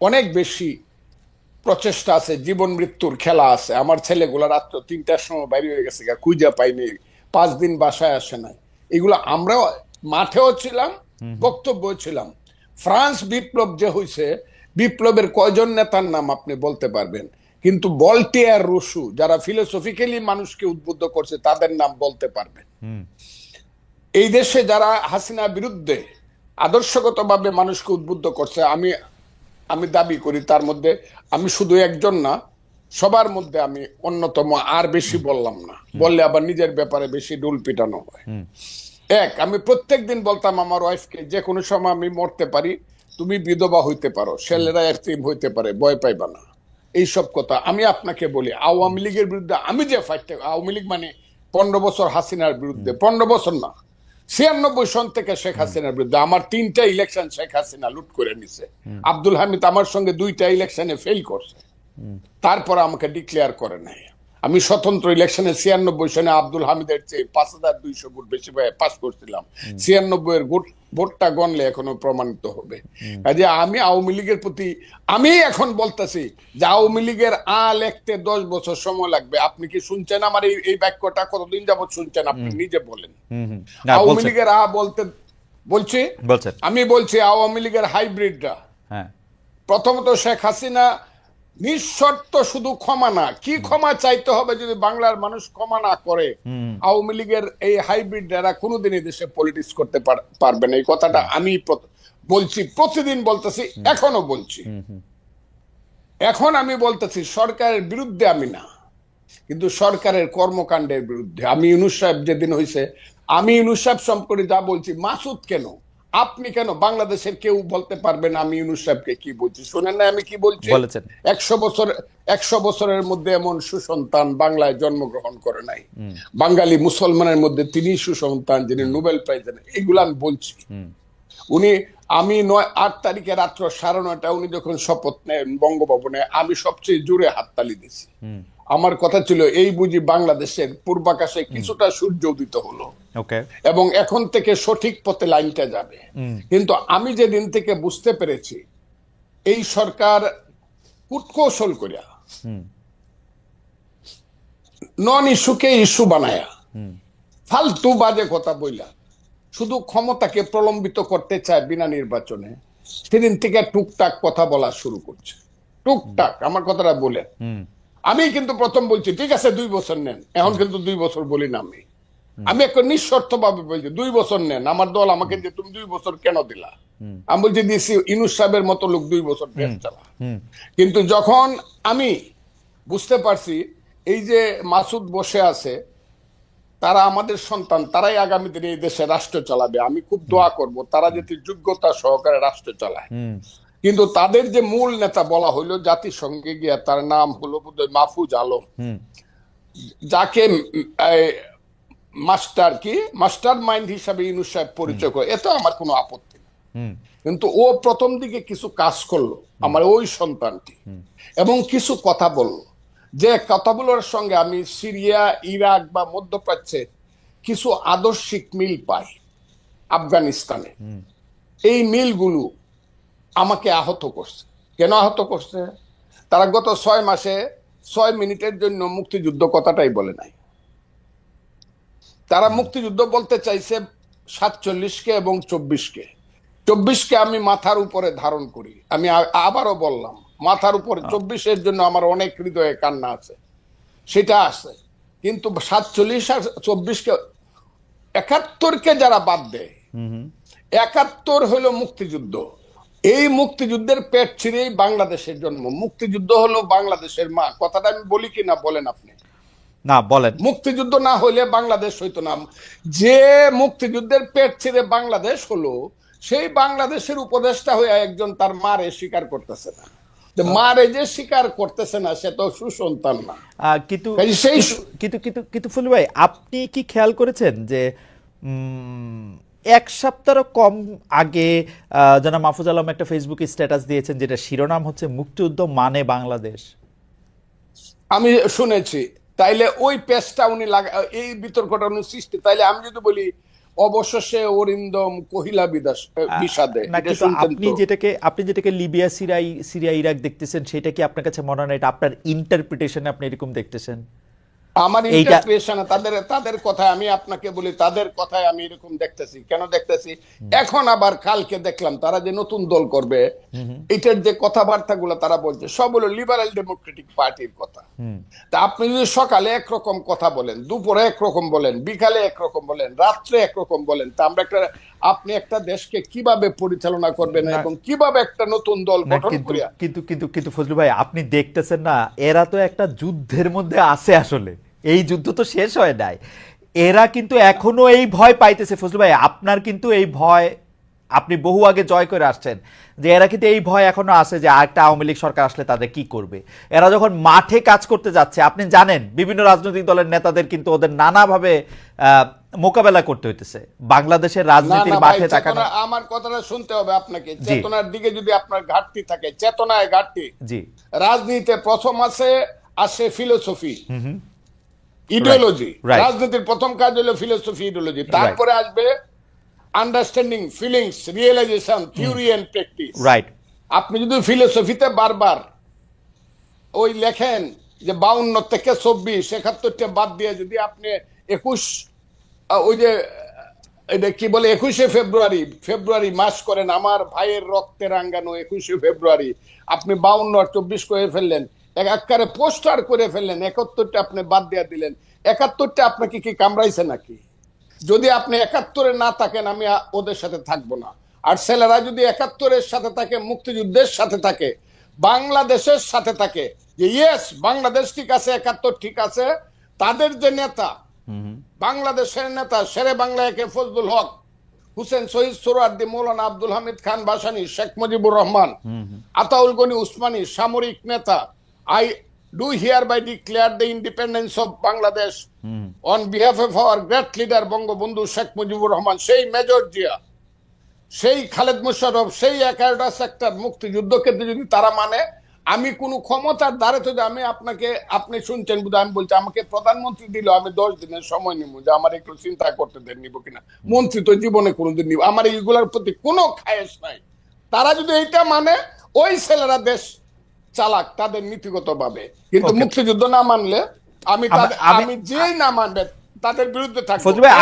অনেক বেশি প্রচেষ্টা আছে, জীবন মৃত্যুর খেলা আছে। আমার ছেলেগুলা রাত্র 3টার সময় বাইরে হয়ে গেছে, খুঁজে পাইনি, 5 দিন বাসায় আসে নাই। এগুলো আমরাও মাঠেও ছিলাম, বক্তব্য ছিলাম। ফ্রান্স বিপ্লব যে হয়েছে, বিপ্লবের কয়জন নেতার নাম আপনি বলতে পারবেন? কিন্তু ভলটেয়ার, রুশো, যারা ফিলোসফিক্যালি মানুষকে উদ্বুদ্ধ করছে, তাদের নাম বলতে পারবেন। এই দেশে যারা হাসিনার বিরুদ্ধে আদর্শগতভাবে মানুষকে উদ্বুদ্ধ করছে, আমি দাবি করি তার মধ্যে আমি শুধু একজন না, সবার মধ্যে আমি অন্যতম। আর বেশি বললাম না, বললে আবার নিজের ব্যাপারে বেশি ডুল পিটানো হয়। এক, আমি প্রত্যেকদিন বলতাম আমার ওয়াইফকে, যে কোনো সময় আমি মরতে পারি, তুমি বিধবা হইতে পারো, ছেলেরা এতিম হইতে পারে, ভয় পাইবা না। এইসব কথা আমি আপনাকে বলি। আওয়ামী লীগের বিরুদ্ধে আমি যে ফাইটটা, আওয়ামী লীগ মানে 15 বছর হাসিনার বিরুদ্ধে, 15 বছর না, 96 সন থেকে শেখ হাসিনার বিরুদ্ধে। আমার 3টা ইলেকশন শেখ হাসিনা লুট করে নিছে। আব্দুল হামিদ আমার সঙ্গে 2টা ইলেকশনে ফেল করছে, তারপর আমাকে ডিক্লেয়ার করে নাই। আমি স্বতন্ত্র ইলেকশনে 96 সনে আব্দুল হামিদের চেয়ে 5200 ভোট বেশি পাস করছিলাম। 96 এর ভোটটা গণলে এখনো প্রমাণিত হবে। কাজে আমি আওয়ামী লীগের প্রতি, আমি এখন বলতেছি যে আওয়ামী লীগের লিখতে 10 বছর সময় লাগবে। আপনি কি শুনছেন আমার এই বাক্যটা? কতদিন যাবত শুনছেন আপনি নিজে বলেন। আওয়ামী লীগের বলছি, আমি বলছি আওয়ামী লীগের হাইব্রিডরা। প্রথমত শেখ হাসিনা নিঃশর্ত শুধু ক্ষমা না, কি ক্ষমা চাইতে হবে যদি বাংলার মানুষ ক্ষমা না করে? আওয়ামী লীগের এই হাইব্রিড যারা কোনোদিন এই দেশে পলিটিক্স করতে পারবে না। এই কথাটা আমি বলছি, প্রতিদিন বলতেছি, এখনো বলছি। এখন আমি বলতেছি সরকারের বিরুদ্ধে আমি না, কিন্তু সরকারের কর্মকাণ্ডের বিরুদ্ধে। আমি ইউনূস সাহেব যেদিন হয়েছে, আমি ইউনূস সাহেব সম্পর্কে যা বলছি, মাসুদ কেন, আপনি কেন, বাংলাদেশের কেউ বলতে পারবে না আমি ইউনূস সাহেবকে কি বলছি? শোনেন না আমি কি বলছি? 100 বছরের মধ্যে এমন সুসন্তান বাংলায় জন্মগ্রহণ করে নাই। বাঙালি মুসলমানের মধ্যে তিনি সুসন্তান যিনি নোবেল প্রাইজ দেন। এগুলো আমি বলছি। আমি 8 তারিখে রাত্র 9:30 উনি যখন শপথ নেন বঙ্গভবনে, আমি সবচেয়ে জোরে হাততালি দিছি। আমার কথা ছিল, এই বুঝি বাংলাদেশের পূর্বাকাশে কিছুটা সূর্য উদিত হলো এবং এখন থেকে সঠিক পথে লাইনটা যাবে। কিন্তু আমি যেদিন থেকে বুঝতে পেরেছি এই সরকার কুটকৌশল করিয়া নন ইস্যুকে ইস্যু বানায়া, ফালতু বাজে কথা বইলা শুধু ক্ষমতাকে প্রলম্বিত করতে চায় বিনা নির্বাচনে, সেদিন থেকে টুকটাক কথা বলা শুরু করছে। টুকটাক আমার কথাটা বলে, আমি কিন্তু প্রথম বলছি ঠিক আছে 2 বছর নেন, এখন কিন্তু 2 বছর বলি না। আমি একটা নিঃশর্ত ভাবে বলছি 2 বছর নেন। আমার দল আমাকে যে তুমি 2 বছর কেন দিলা, আমি বলছি দিছি, ইউনূস সাহেবের মতো লোক 2 বছর দেশ চালা। কিন্তু যখন আমি বুঝতে পারছি এই যে মাসুদ বসে আছে, তারা আমাদের সন্তান, তারাই আগামী দিনে এই দেশে রাষ্ট্র চালাবে। আমি খুব দোয়া করব তারা যাতে যোগ্যতা সহকারে রাষ্ট্র চালায়। কিন্তু তাদের যে মূল নেতা বলা হইলো জাতিসংঘে গিয়া, তার নাম হলো বোধহয় মাহফুজ আলম, যাকে মাস্টার মাইন্ড হিসাবে ইউনূস সাহেব পরিচয় করে, এতে আমার কোনো আপত্তি নেই। কিন্তু ও প্রথম দিকে কিছু কাজ করলো আমার ওই সন্তানটি, এবং কিছু কথা বললো, যে কথাগুলোর সঙ্গে আমি সিরিয়া, ইরাক বা মধ্যপ্রাচ্যে কিছু আদর্শিক মিল পাই, আফগানিস্তানে। এই মিলগুলো আমাকে আহত করছে। কেন আহত করছে? তারা গত 6 মাসে 6 মিনিটের জন্য মুক্তিযুদ্ধ কথাটাই বলে নাই। তারা মুক্তিযুদ্ধ বলতে চাইছে 47-কে এবং 24-কে। 24-কে আমি মাথার উপরে ধারণ করি। আমি আবারও বললাম, মাথার উপরে 24-এর জন্য আমার অনেক হৃদয়ে কান্না আছে, সেটা আছে। কিন্তু 47 আর 24-কে, 71-কে যারা বাদ দেয়, 71 হলো মুক্তিযুদ্ধ। এই মুক্তিযুদ্ধের পেট ছিঁড়েই বাংলাদেশের জন্ম। মুক্তিযুদ্ধ হলো বাংলাদেশের মা। কথাটা আমি বলি কিনা বলেন আপনি? না, বলেন। মুক্তিযুদ্ধ না হইলে বাংলাদেশ হইতো না। যে মুক্তিযুদ্ধের পেট ছিঁড়ে বাংলাদেশ হলো, সেই বাংলাদেশের উপদেষ্টা হয়ে একজন তার মারে স্বীকার করতেছে না। মারে যে স্বীকার করতেছে না, সে তো সুসন্তান না। কিন্তু সেই কিন্তু কিন্তু কিন্তু ফুল ভাই, আপনি কি খেয়াল করেছেন যে এক সপ্তাহ কম আগে জনাব মাহফুজ আলম একটা ফেসবুকে স্ট্যাটাস দিয়েছেন, যেটা শিরোনাম হচ্ছে মুক্তিযুদ্ধ মানে বাংলাদেশ। আমি শুনেছি। তাইলে ওই পেজটা উনি এই বিতর্কটা উনি সৃষ্টি, তাইলে আমি যদি বলি অবশেষে অরিন্দম কহিলা বিষাদে, আপনি যেটাকে লিবিয়া, সিরিয়া, ইরাক দেখতেছেন, সেটা কি আপনার কাছে মনে হয় না এটা আপনার ইন্টারপ্রিটেশনে আপনি এরকম দেখতেছেন? আমার ইন্টারপ্রিটেশনে, তাদের কথায় আমি আপনাকে বলি, তাদের কথায় আমি এরকম দেখতেছি। কেন দেখতেছি? এখন আবার কালকে দেখলাম তারা যে নতুন দল করবে, এটার যে কথাবার্তাগুলো তারা বলছে, সব হলো লিবারেল ডেমোক্রেটিক পার্টির কথা। তা আপনি যদি সকালে একরকম কথা বলেন, দুপুরে একরকম বলেন, বিকালে একরকম বলেন, রাত্রে একরকম বলেন, তা আপনি একটা দেশকে কিভাবে পরিচালনা করবেন এবং কিভাবে একটা নতুন দল গঠন করিয়া? কিন্তু ফজলু ভাই, আপনি দেখতেছেন না, এরা তো একটা যুদ্ধের মধ্যে আছে। আসলে এই যুদ্ধ তো শেষ হয় নাই, এরা কিন্তু এখনো এই ভয় পাইতেছে। ফজলু ভাই, আপনার কিন্তু এই ভয় আপনি বহু আগে জয় করে আসছেন, যে এরা কিন্তু এই ভয় এখনো আছে যে আরেকটা আওয়ামী লীগ সরকার আসলে তাদের কি করবে। এরা যখন মাঠে কাজ করতে যাচ্ছে, আপনি জানেন বিভিন্ন রাজনৈতিক দলের নেতাদের কিন্তু ওদের নানাভাবে মোকাবেলা করতে হইতেছে। বাংলাদেশের রাজনীতির মাঠে তাকানো। আমার কথাটা শুনতে হবে আপনাকে। চেতনার দিকে যদি আপনার ঘাটতি থাকে, চেতনায় ঘাটতি। জি, রাজনীতিতে প্রথম আসে ফিলোসফি, ইডিওলজি। রাজনীতির প্রথম কাজ হলো ফিলোসফি, ইডিওলজি। তারপরে আসবে understanding, feelings, realisation, theory and practice. Right. আপনি যদি ফিলোসফিতে বারবার ওই লেখেন যে 52 থেকে 24, 71টা বাদ দিয়ে যদি আপনি 21, ওই যে এটা কি বলে, 21শে ফেব্রুয়ারি মাস করেন, আমার ভাইয়ের রক্তে রাঙ্গানো 21শে ফেব্রুয়ারি, আপনি 52 আর 24 করে ফেললেন, একাকারে পোস্টার করে ফেললেন, 71টা আপনি বাদ দিয়ে দিলেন। 71টা আপনাকে কি কামড়াইছে নাকি? যদি আপনি 71-এ না থাকেন, আমি ওদের সাথে থাকবো না। আর ছেলেরা যদি 71-এর সাথে থাকে, মুক্তিযুদ্ধের সাথে থাকে, বাংলাদেশের সাথে থাকে, যে ইয়েস বাংলাদেশ ঠিক আছে, 71 ঠিক আছে, তাদের যে নেতা, বাংলাদেশের নেতা শেরে বাংলা একে ফজলুল হক, হুসেন শহীদ সোহরাওয়ার্দী, মৌলানা আব্দুল হামিদ খান ভাসানী, শেখ মুজিবুর রহমান, আতাউল গনি উসমানী, সামরিক নেতা, I do hereby declare the independence of Bangladesh on behalf of our great leader Bangabandhu Sheikh Mujibur Rahman, সেই মেজর জিয়া, সেই খালেদ মোশাররফ, সেই 11টা সেক্টর মুক্তিযুদ্ধকে যদি তারা মানে, আমি কোন ক্ষমতার দ্বারে তো আপনি শুনছেন বুঝে, আমি বলছি আমাকে প্রধানমন্ত্রী দিল, আমি 10 দিনের সময় নিব যে আমার একটু চিন্তা করতে দেন, নিব কিনা। মন্ত্রী তো জীবনে কোনোদিন নিব, আমার এইগুলোর প্রতি কোনো খায়েশ নাই। তারা যদি এইটা মানে, ওই ছেলেরা দেশ চালাক তাদের নীতিগত ভাবে, কিন্তু মুক্তিযুদ্ধ না মানলে আমি যেই না মানবে তাদের বিরুদ্ধে থাকবো। ফজলু ভাই,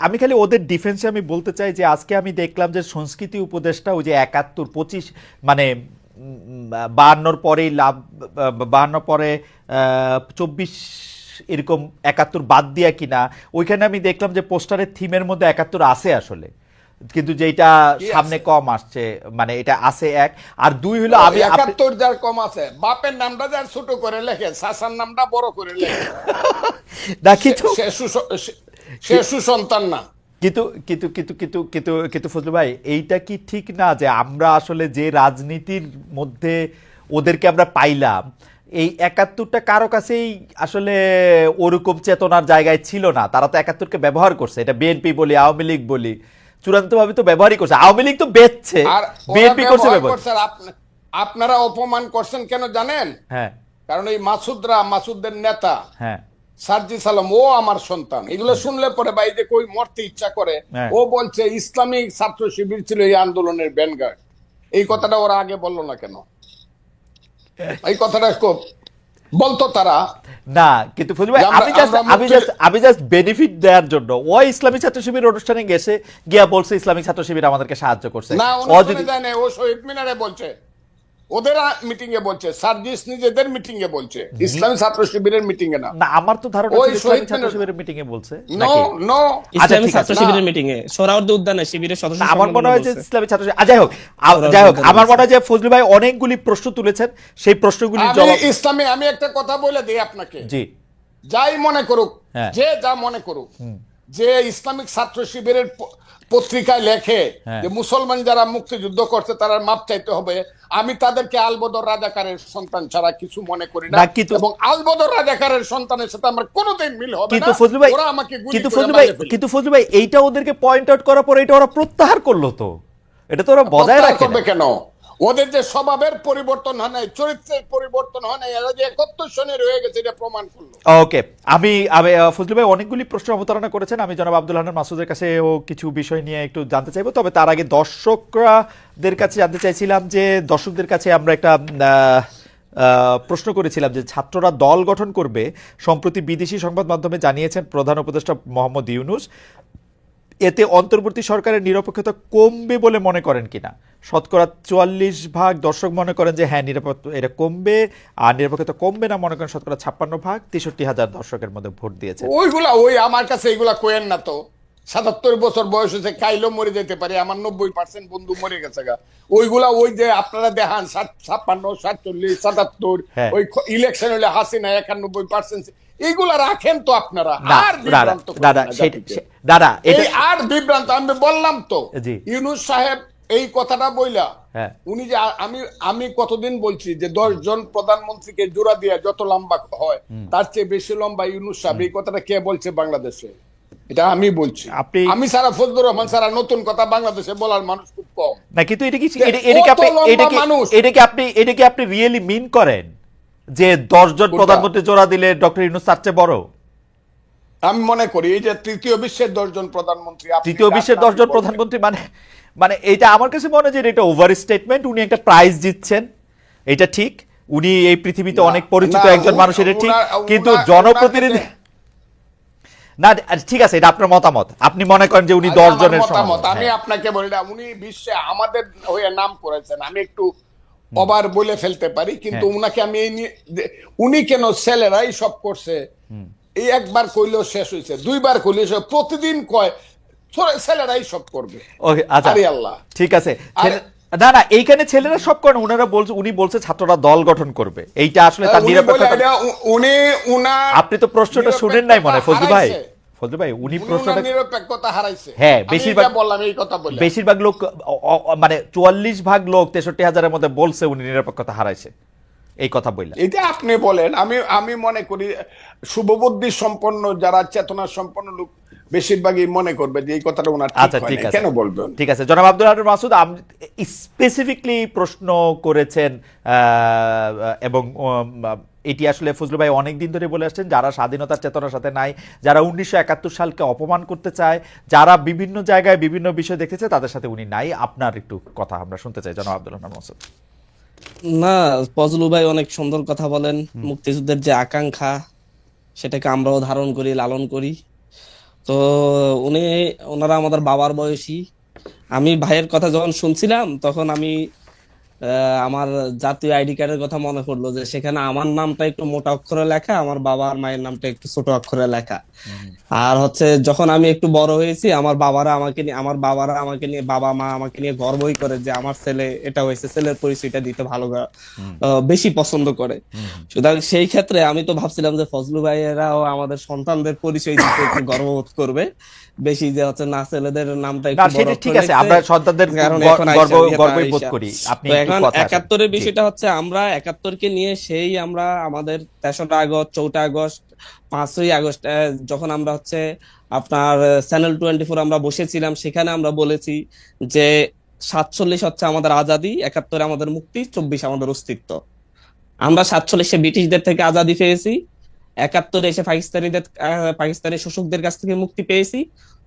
আমি খালি ওদের ডিফেন্সে আমি বলতে চাই যে আজকে আমি দেখলাম যে সংস্কৃতি উপদেষ্টা ওই যে 71, 25 মানে 52 পরেই 52 পরে 24 এরকম 71 বাদ দিয়া কিনা, ওইখানে আমি দেখলাম যে পোস্টারের থিমের মধ্যে 71 আছে আসলে, কিন্তু যেটা সামনে কম আসছে, মানে এটা আছে 1 আর 2 হলো আমি 71 যার কম আছে, বাপের নামটা যার ছোট করে লেখে, সাসার নামটা বড় করে লেখে। সে সুসন্তান না। কিন্তু কিন্তু কিন্তু কিন্তু কিন্তু কিন্তু ফজলু ভাই, এইটা কি ঠিক না যে আমরা আসলে যে রাজনীতির মধ্যে ওদেরকে আমরা পাইলাম, এই 71টা কারো কাছেই আসলে ওরকম চেতনার জায়গায় ছিল না। তারা তো 71কে ব্যবহার করছে, এটা বিএনপি বলি আওয়ামী লীগ বলি, চূড়ান্ত ভাবে তো ব্যবহারই করছে। আওয়ামী লীগ তো বেচছে, আর ওরা বিএনপি করছে ব্যবহার ব্যবহার। করছে। আর আপনারা অপমান করছেন কেন জানেন? হ্যাঁ কারণ এই মাসুদের নেতা হ্যাঁ সার্জিস আলম, ও আমার সন্তান। এগুলো শুনলে পরে ভাই যে কই মরতে ইচ্ছা করে। হ্যাঁ। ও বলছে ইসলামিক ছাত্র শিবির ছিল এই আন্দোলনের ব্যানগার্ড। এই কথাটা ওরা আগে বললো না কেন? এই কথাটা খুব বলতো তারা। না, কিন্তু ফজলু ভাই, যে আমরা- আমি জাস্ট আমরা আমি মুক্তি- জাস্ট আমি জাস্ট বেনিফিট দেওয়ার জন্য ওই ইসলামী ছাত্র শিবির অনুষ্ঠানে গেছে, গিয়া বলছে ইসলামিক ছাত্র শিবির আমাদেরকে সাহায্য করছে। না, ও অনুষ্ঠানে যদি যায় না, ও শহীদ মিনারে বলছে, ওদের মিটিং এ বলছে, সার্জিস নিজেদের মিটিং এ বলছে, ইসলামী ছাত্র শিবিরের মিটিং এ না। না, আমার তো ধারণা ওই ছিল ইসলামিক শহীদ ছাত্র মিনার- শিবিরের মিটিং এ বলছে নো নাকি? নো ইসলামী ঠিক ছাত্র আছে। শিবিরের মিটিং এ সোহরাওয়ার্দী উদ্যানে শিবিরের সদস্য না, আমার মনে হয় যে বলছে। ইসলামী ছাত্র শিবির, যাই হোক যাই হোক, আমার মনে হয় যে ফজলু ভাই অনেকগুলি প্রশ্ন তুলেছেন, সেই প্রশ্নগুলির আমি জবাব। ইসলামী, আমি একটা কথা বলে দিই আপনাকে, জি যাই মনে করুক, হ্যাঁ। যে যা মনে করুক, যে ইসলামিক ছাত্র শিবিরের পত্রিকায় লেখে হ্যাঁ। যে মুসলমান যারা মুক্তিযুদ্ধ করছে তারা মাপ চাইতে হবে, আমি তাদেরকে আলবদর রাজাকারের সন্তান ছাড়া কিছু মনে করি না। না, কিন্তু- এবং আলবদর রাজাকারের সন্তানের সাথে আমার কোনোদিন মিল হবে কিন্তু না। ফজলু ভাই, ওরা আমাকে গুলি কিন্তু করে ফজলু ভাই, মাইরে ফেলবে। কিন্তু ফজলু ভাই, এইটা ওদেরকে পয়েন্ট আউট করার পর এটা ওরা প্রত্যাহার করলো তো, এটা তো ওরা বজায় প্রত্যাহার রাখে করবে না। কেন? ওদের যে স্বভাবের পরিবর্তন হয় নাই, চরিত্রের পরিবর্তন হয় নাই, এরা যে 71 সনে রয়ে গেছে এটা প্রমাণ করলো। ওকে, আমি আমি, ফজলু ভাই অনেকগুলি প্রশ্ন অবতারণা করেছেন, আমি জনাব আব্দুল হান্নান মাসুদের কাছে ও কিছু বিষয় নিয়ে একটু জানতে চাইবো। তবে তার আগে দর্শকদের কাছে জানতে চাইছিলাম যে দর্শকদের কাছে আমরা একটা প্রশ্ন করেছিলাম যে ছাত্ররা দল গঠন করবে। সম্প্রতি বিদেশি সংবাদ মাধ্যমে জানিয়েছেন প্রধান উপদেষ্টা মোহাম্মদ ইউনূস, এতে অন্তর্বর্তী সরকারের নিরপেক্ষতা কমবে বলে মনে করেন কিনা? শতকরা 44% দর্শক মনে করেন যে হ্যাঁ এটা কমবে, আর নিরপেক্ষতা কমবে না মনে করেন শতকরা 56%। 63,000 দর্শকের মধ্যে ভোট দিয়েছে। ওইগুলা আমার কাছে এগুলা কোয়েন না তো। 77 বছর বয়স হয়েছে, কাইলো মরে যেতে পারে, আমার 90% বন্ধু মরে গেছে গা। ওইগুলা ওই যে আপনারা দেখান 56, 47, 77, হ্যাঁ। ওই ইলেকশন হলে হাসিনা 91%, এইগুলা রাখেন তো আপনারা। না আর না বিভ্রান্ত করেন দাদা, না সেটা জাতিকে। দাদা, এটা এই আর বিভ্রান্ত, আমি বললাম তো জি। ইউনূস সাহেব এই কথাটা বইলা, হ্যাঁ। উনি যে আমি কতদিন বলছি যে 10 জন প্রধানমন্ত্রীকে জোড়া দিয়ে যত লম্বা হয় তার চেয়ে বেশি লম্বা ইউনূস সাহেব। এই কথাটা কে বলছে বাংলাদেশে? এটা আমি বলছি। আমি সারা ফজলুর রহমান সারা নতুন কথা বাংলাদেশে বলার মানুষ খুব কম। না, কিন্তু এটা কি কত লম্বা মানুষ? এটা কি আপনি রিয়েলি মিন করেন যে 10 জন কোনটা? প্রধানমন্ত্রী জোড়া দিলে ডক্টর ইউনূস তার চেয়ে বড়? আমি মনে করি এই যে তৃতীয় বিশ্বের 10 জন প্রধানমন্ত্রী, আপনি তৃতীয় বিশ্বের যার 10 জন নাম প্রধানমন্ত্রী মানে এটা আমার কাছে মনে হয় যে এটা ওভার স্টেটমেন্ট। উনি একটা প্রাইজ জিতছেন, এটা ঠিক। উনি এই পৃথিবীতে না, অনেক পরিচিত না, একজন মানুষ, এটা ঠিক। কিন্তু উনাকে জনপ্রতিনিধি যে- না, ঠিক আছে, এটা আপনার মতামত। আপনি মনে করেন যে উনি আরে 10 আমার জনের মতামত, সমান। আমি আপনাকে বলি না, উনি বিশ্বে আমাদের হয়ে নাম করেছেন। আমি একটু অবার বলে ফেলতে পারি, কিন্তু হ্যাঁ। উনাকে আমি এই নিয়ে উনি কেন ছেলেরাই সব করছে এই একবার কইলেও শেষ হয়েছে, দুইবার কইলেও শেষ, প্রতিদিন কয় ছেলেরাই সব করবে। ওকে, আচ্ছা, আরে আল্লাহ। ঠিক আছে। না না, এইখানে ছেলেরা সব করেন, উনি বলছে ছাত্ররা দল গঠন করবে, এইটা আসলে তার উনি বলে নিরপেক্ষতা। এটা উনার আপনি তো প্রশ্নটা শুনেন নাই মনে হয় ফজলু ভাই। হারাইছে। ফজলু ভাই, উনি উনি প্রশ্নটা উনার নিরপেক্ষতা হারাইছে। হ্যাঁ, আমি বেশিরভাগ এটা বললাম এই কথা বলে। বেশিরভাগ লোক মানে 44% লোক 63,000-এর মধ্যে বলছে উনি নিরপেক্ষতা হারাইছে, এই কথা বললেন। এটা আপনি বলেন, আমি মনে করি শুভবুদ্ধি সম্পন্ন যারা চেতনা সম্পন্ন লোক বেশিরভাগই মনে করবে যে এই কথাটা ওনার ঠিক আচ্ছা, হয় ঠিক না। আছে, কেন বলবেন? ঠিক আছে। জনাব আব্দুল হান্নান মাসুদ স্পেসিফিকলি প্রশ্ন করেছেন, এবং এটি আসলে ফজলু ভাই অনেকদিন ধরে বলে আসছেন, যারা স্বাধীনতার চেতনার সাথে নাই, যারা 1971 সালকে অপমান করতে চায়, যারা বিভিন্ন জায়গায় বিভিন্ন বিষয় দেখতে চায়, তাদের সাথে উনি নাই। আপনার একটু কথা আমরা শুনতে চাই জনাব আব্দুল হান্নান মাসুদ। না, ফজলু ভাই অনেক সুন্দর কথা বলেন। মুক্তিযুদ্ধের যে আকাঙ্ক্ষা সেটাকে আমরাও ধারণ করি, লালন করি। তো ওনারা আমাদের বাবার বয়সী। আমি ভাইয়ের কথা যখন শুনছিলাম তখন আমি আমার জাতীয় আইডি কার্ডের কথা মনে পড়লো যে সেখানে আমার নামটা একটু মোটা অক্ষরে লেখা, আমার বাবা আর মায়ের নামটা একটু ছোট অক্ষরে লেখা। আর হচ্ছে যখন আমি একটু বড় হয়েছি, আমার বাবারা আমাকে নিয়ে, বাবা মা আমাকে নিয়ে গর্বই করে যে আমার ছেলে এটা হয়েছে, ছেলের পরিচয়টা দিতে বেশি পছন্দ করে। সুতরাং সেই ক্ষেত্রে আমি তো ভাবছিলাম যে ফজলু ভাইয়েরাও আমাদের সন্তানদের পরিচয় দিতে একটু গর্ববোধ করবে বেশি, যে হচ্ছে না ছেলেদের নামটা না একটু বড় সেটা ঠিক অক্ষরে আছে, লিখছে, আমরা সন্তানদের কারণ এখন গর্বই বোধ করি। আপনি তো একটু এখন কথা 71-এর জি। বিষয়টা হচ্ছে আমরা 71-কে নিয়ে সেই আমরা আমাদের 3রা আগস্ট, 4টা আগস্ট, 5ই আগস্ট যখন আমরা হচ্ছে আপনার চ্যানেল 24 আমরা বসেছিলাম, সেখানে আমরা বলেছি যে 47 হচ্ছে আমাদের আজাদি, 71 আমাদের মুক্তি, 24 আমাদের অস্তিত্ব। আমরা 47-এ ব্রিটিশদের থেকে আজাদি পেয়েছি, 71-এ এসে পাকিস্তানি শোষকদের কাছ থেকে মুক্তি পেয়েছি,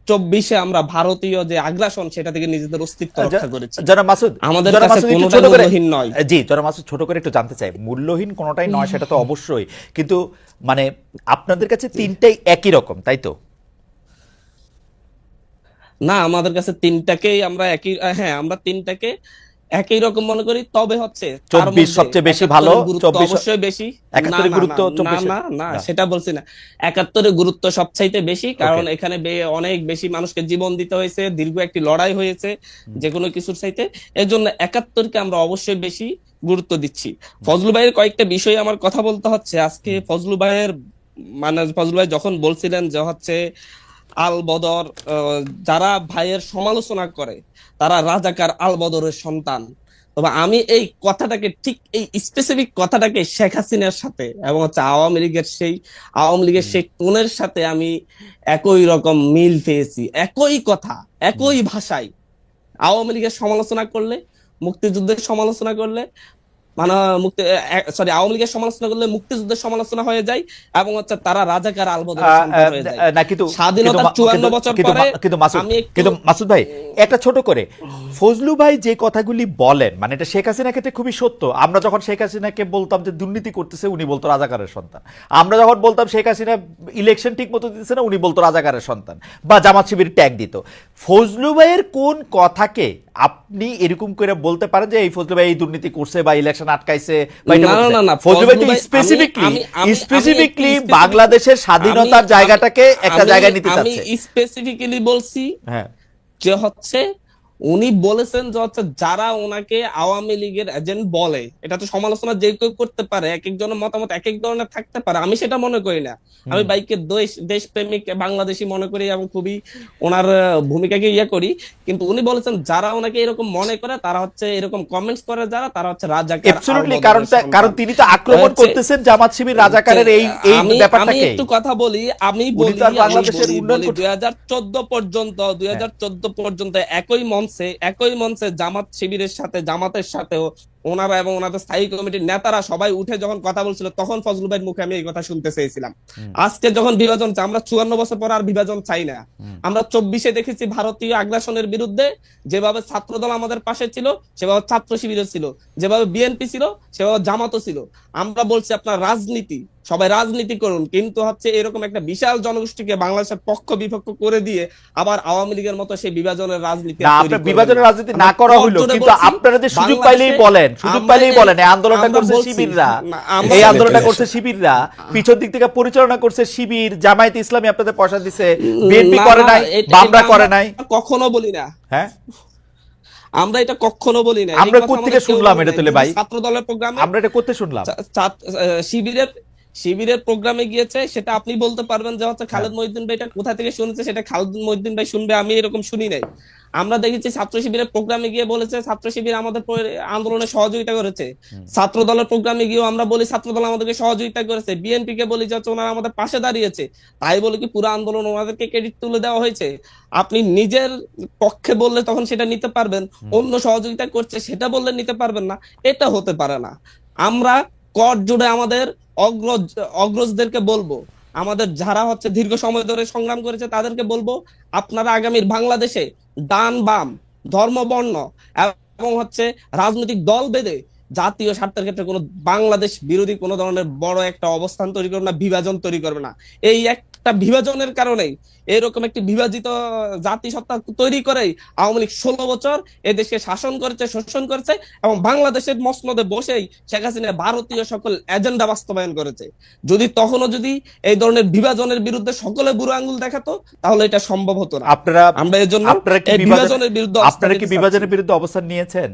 24-এ আমরা ভারতীয় যে আগ্রাসন সেটা থেকে নিজেদের অস্তিত্ব রক্ষা করেছি। জনাব মাসুদ, আমাদের জনাব কাছে মাসুদ একটু কোনোটা ছোট করে মূল্যহীন নয়। জি, জনাব মাসুদ ছোট করে একটু জানতে চাই, মূল্যহীন কোনোটাই নয় সেটা তো অবশ্যই, কিন্তু মানে আপনাদের কাছে তিনটাই একই রকম, তাই তো? না, আমাদের কাছে তিনটাকেই আমরা একই, হ্যাঁ আমরা তিনটাকে একই রকম মনে করি, তবে হচ্ছে তার 24 মধ্যে সবচেয়ে বেশি 71-এর ভালো, গুরুত্ব 24 অবশ্যই বেশি। না 71 এর না গুরুত্ব না না 24 না না, না। সেটা বলছি না। 71-এর গুরুত্ব সবচাইতে বেশি, কারণ ওকে, এখানে অনেক বেশি মানুষকে জীবন দিতে হয়েছে, দীর্ঘ একটি লড়াই হয়েছে যে কোনো কিছুর চাইতে। এর জন্য 71-কে আমরা অবশ্যই বেশি গুরুত্ব দিচ্ছি। ফজলু ভাইয়ের কয়েকটা বিষয়ে আমার কথা বলতে হচ্ছে আজকে। ফজলু ভাইয়ের মানে ফজলু ভাই যখন বলছিলেন যে হচ্ছে আল বদর, যারা ভাইয়ের সমালোচনা করে তারা রাজাকার আল বদরের সন্তান। তবে আমি এই কথাটাকে, ঠিক এই স্পেসিফিক কথাটাকে শেখ হাসিনার সাথে এবং হচ্ছে আওয়ামী লীগের সেই টোনের সাথে আমি একই রকম মিল পেয়েছি। একই কথা, একই ভাষায় আওয়ামী লীগের সমালোচনা করলে, মুক্তিযুদ্ধের সমালোচনা করলে, মানে আওয়ামী লীগের সমালোচনা করলে মুক্তিযুদ্ধের সমালোচনা হয়ে যায়, এবং হচ্ছে তারা রাজাকার আলবদরের সন্তান হয়ে যায়। না কিন্তু স্বাধীনতার 54 বছর পরে মাসুদ, আমি একটু কিন্তু মাসুদ ভাই একটা ছোট করে, ফজলু ভাই যে কথাগুলি বলেন মানে এটা শেখ হাসিনার ক্ষেত্রে খুবই সত্য। আমরা যখন শেখ হাসিনাকে বলতাম যে দুর্নীতি করতেছে, উনি বলতো রাজাকারের সন্তান। আমরা যখন বলতাম শেখ হাসিনা ইলেকশন ঠিক মতো দিতেছে না, উনি বলতো রাজাকারের সন্তান বা জামাত শিবির ট্যাগ দিত। ফজলু ভাইয়ের কোন কথাকে আপনি এরকম করে বলতে পারেন যে এই ফজলু ভাই এই দুর্নীতি করছে বা ইলেকশন আটকাইছে বা এটা না, করছে? না, না, ফজলু ভাই ফজলু ভাই, স্পেসিফিকলি আমি বাংলাদেশের স্বাধীনতার জায়গাটাকে একটা জায়গায় নিতে আমি চাচ্ছে। স্পেসিফিক্যালি বলছি হ্যাঁ, যে হচ্ছে উনি বলেছেন যে হচ্ছে যারা ওনাকে আওয়ামী লীগের এজেন্ট বলে, এটা তো সমালোচনা যে কেউ করতে পারে, এক একজনের মতামত এক এক ধরনের থাকতে পারে, আমি সেটা মনে করি না। আমি বাইকে দেশপ্রেমিক বাংলাদেশি মনে করি এবং খুবই ওনার ভূমিকাকে করি। কিন্তু উনি বলেছেন যারা ওনাকে এরকম মনে করে, তারা হচ্ছে এরকম কমেন্টস করে, যারা তারা হচ্ছে রাজাকার অ্যাবসলিউটলি, আল-বদরের কারণ সন্তান। তিনি তো আক্রমণ হচ্ছে- করতেছেন জামাত শিবির রাজাকারের এই আমি ব্যাপারটাকে। একটু কথা বলি, আমি উনি বলি তো আর বাংলাদেশের উন্নয়ন করতে- 2014 পর্যন্ত একই মঞ্চে জামাতের সাথেও ওনারা এবং ওনাদের স্থায়ী কমিটির নেতারা সবাই উঠে যখন কথা বলছিল, তখন ফজলু ভাইয়ের মুখে আমি এই কথা শুনতে চেয়েছিলাম। আজকে যখন বিভাজন চাই, আমরা 54 বছর পর আর বিভাজন চাই না। আমরা 24-এ দেখেছি ভারতীয় আগ্রাসনের বিরুদ্ধে যেভাবে ছাত্রদল আমাদের পাশে ছিল, সেভাবে ছাত্র শিবিরও ছিল, যেভাবে বিএনপি ছিল, সেভাবে জামাতও ছিল। আমরা বলছি আপনার রাজনীতি, সবাই রাজনীতি করুন, কিন্তু হচ্ছে এরকম একটা বিশাল জনগোষ্ঠীকে বাংলাদেশের পক্ষ বিপক্ষ করে দিয়ে আবার আওয়ামী লীগের মতো সেই বিভাজনের রাজনীতি না, আপনার বিভাজনের রাজনীতি না করা হইলো, কিন্তু আপনারা যে সুযোগ পাইলেই বলেন, এই আন্দোলনটা করছে শিবিররা, এই আন্দোলনটা করছে শিবিররা, পিছন দিক থেকে পরিচালনা করছে শিবির, জামায়াত ইসলামী আপনাদের পয়সা দিছে, বিএনপি করে নাই, বামরা করে নাই। কখনো বলি না, হ্যাঁ, আমরা এটা কখনো বলি না। আমরা কোত্থেকে শুনলাম এটা তুলে ভাই? ছাত্র দলের প্রোগ্রামে আমরা এটা করতে শুনলাম। শিবিরের প্রোগ্রামে গিয়েছে, সেটা আপনি বলতে পারবেন যে হচ্ছে খালেদ মহিউদ্দিন ভাই এটা কোথা থেকে শুনেছে, সেটা খালেদ মহিউদ্দিন ভাই শুনবে, আমি এরকম শুনি নাই। আমরা দেখেছি ছাত্র শিবিরের প্রোগ্রামে গিয়ে বলেছে ছাত্র শিবির আমাদের আন্দোলনে সহযোগিতা করেছে। ছাত্র দলের প্রোগ্রামে গিয়েও আমরা বলি ছাত্র দল আমাদেরকে সহযোগিতা করেছে। বিএনপি কে বলি যে হচ্ছে ওনারা আমাদের পাশে দাঁড়িয়েছে, তাই বলে কি পুরো আন্দোলন ওনাদেরকে ক্রেডিট তুলে দেওয়া হয়েছে? আপনি নিজের পক্ষে বললে তখন সেটা নিতে পারবেন, অন্য সহযোগিতা করছে সেটা বললে নিতে পারবেন না, এটা হতে পারে না। আমরা কর জুড়ে আমাদের অগ্রজদেরকে বলবো, আমাদের যারা হচ্ছে দীর্ঘ সময় ধরে সংগ্রাম করেছে তাদেরকে বলবো, আপনারা আগামীর বাংলাদেশে ডান বাম ধর্ম বর্ণ এবং হচ্ছে রাজনৈতিক দল বেঁধে জাতীয় স্বার্থের ক্ষেত্রে কোনো বাংলাদেশ বিরোধী কোনো ধরনের বড় একটা অবস্থান তৈরি করবে না, বিভাজন তৈরি করবে না। এই একটা বিভাজনের কারণেই, এরকম একটি বিভাজিত জাতিসত্তা তৈরি করেই আওয়ামী লীগ 16 বছর এদেশকে শাসন করেছে, শোষণ করেছে, এবং বাংলাদেশের মসনদে বসেই শেখ হাসিনা ভারতীয় সকল এজেন্ডা বাস্তবায়ন করেছে। যদি এই ধরনের বিভাজনের বিরুদ্ধে সকলে বুড়ো আঙ্গুল দেখাতো, তাহলে এটা সম্ভব হতো না। আমরা এর জন্য এই বিভাজনের বিরুদ্ধে আপনারা কি বিভাজনের বিরুদ্ধে অবস্থান নিয়েছেন?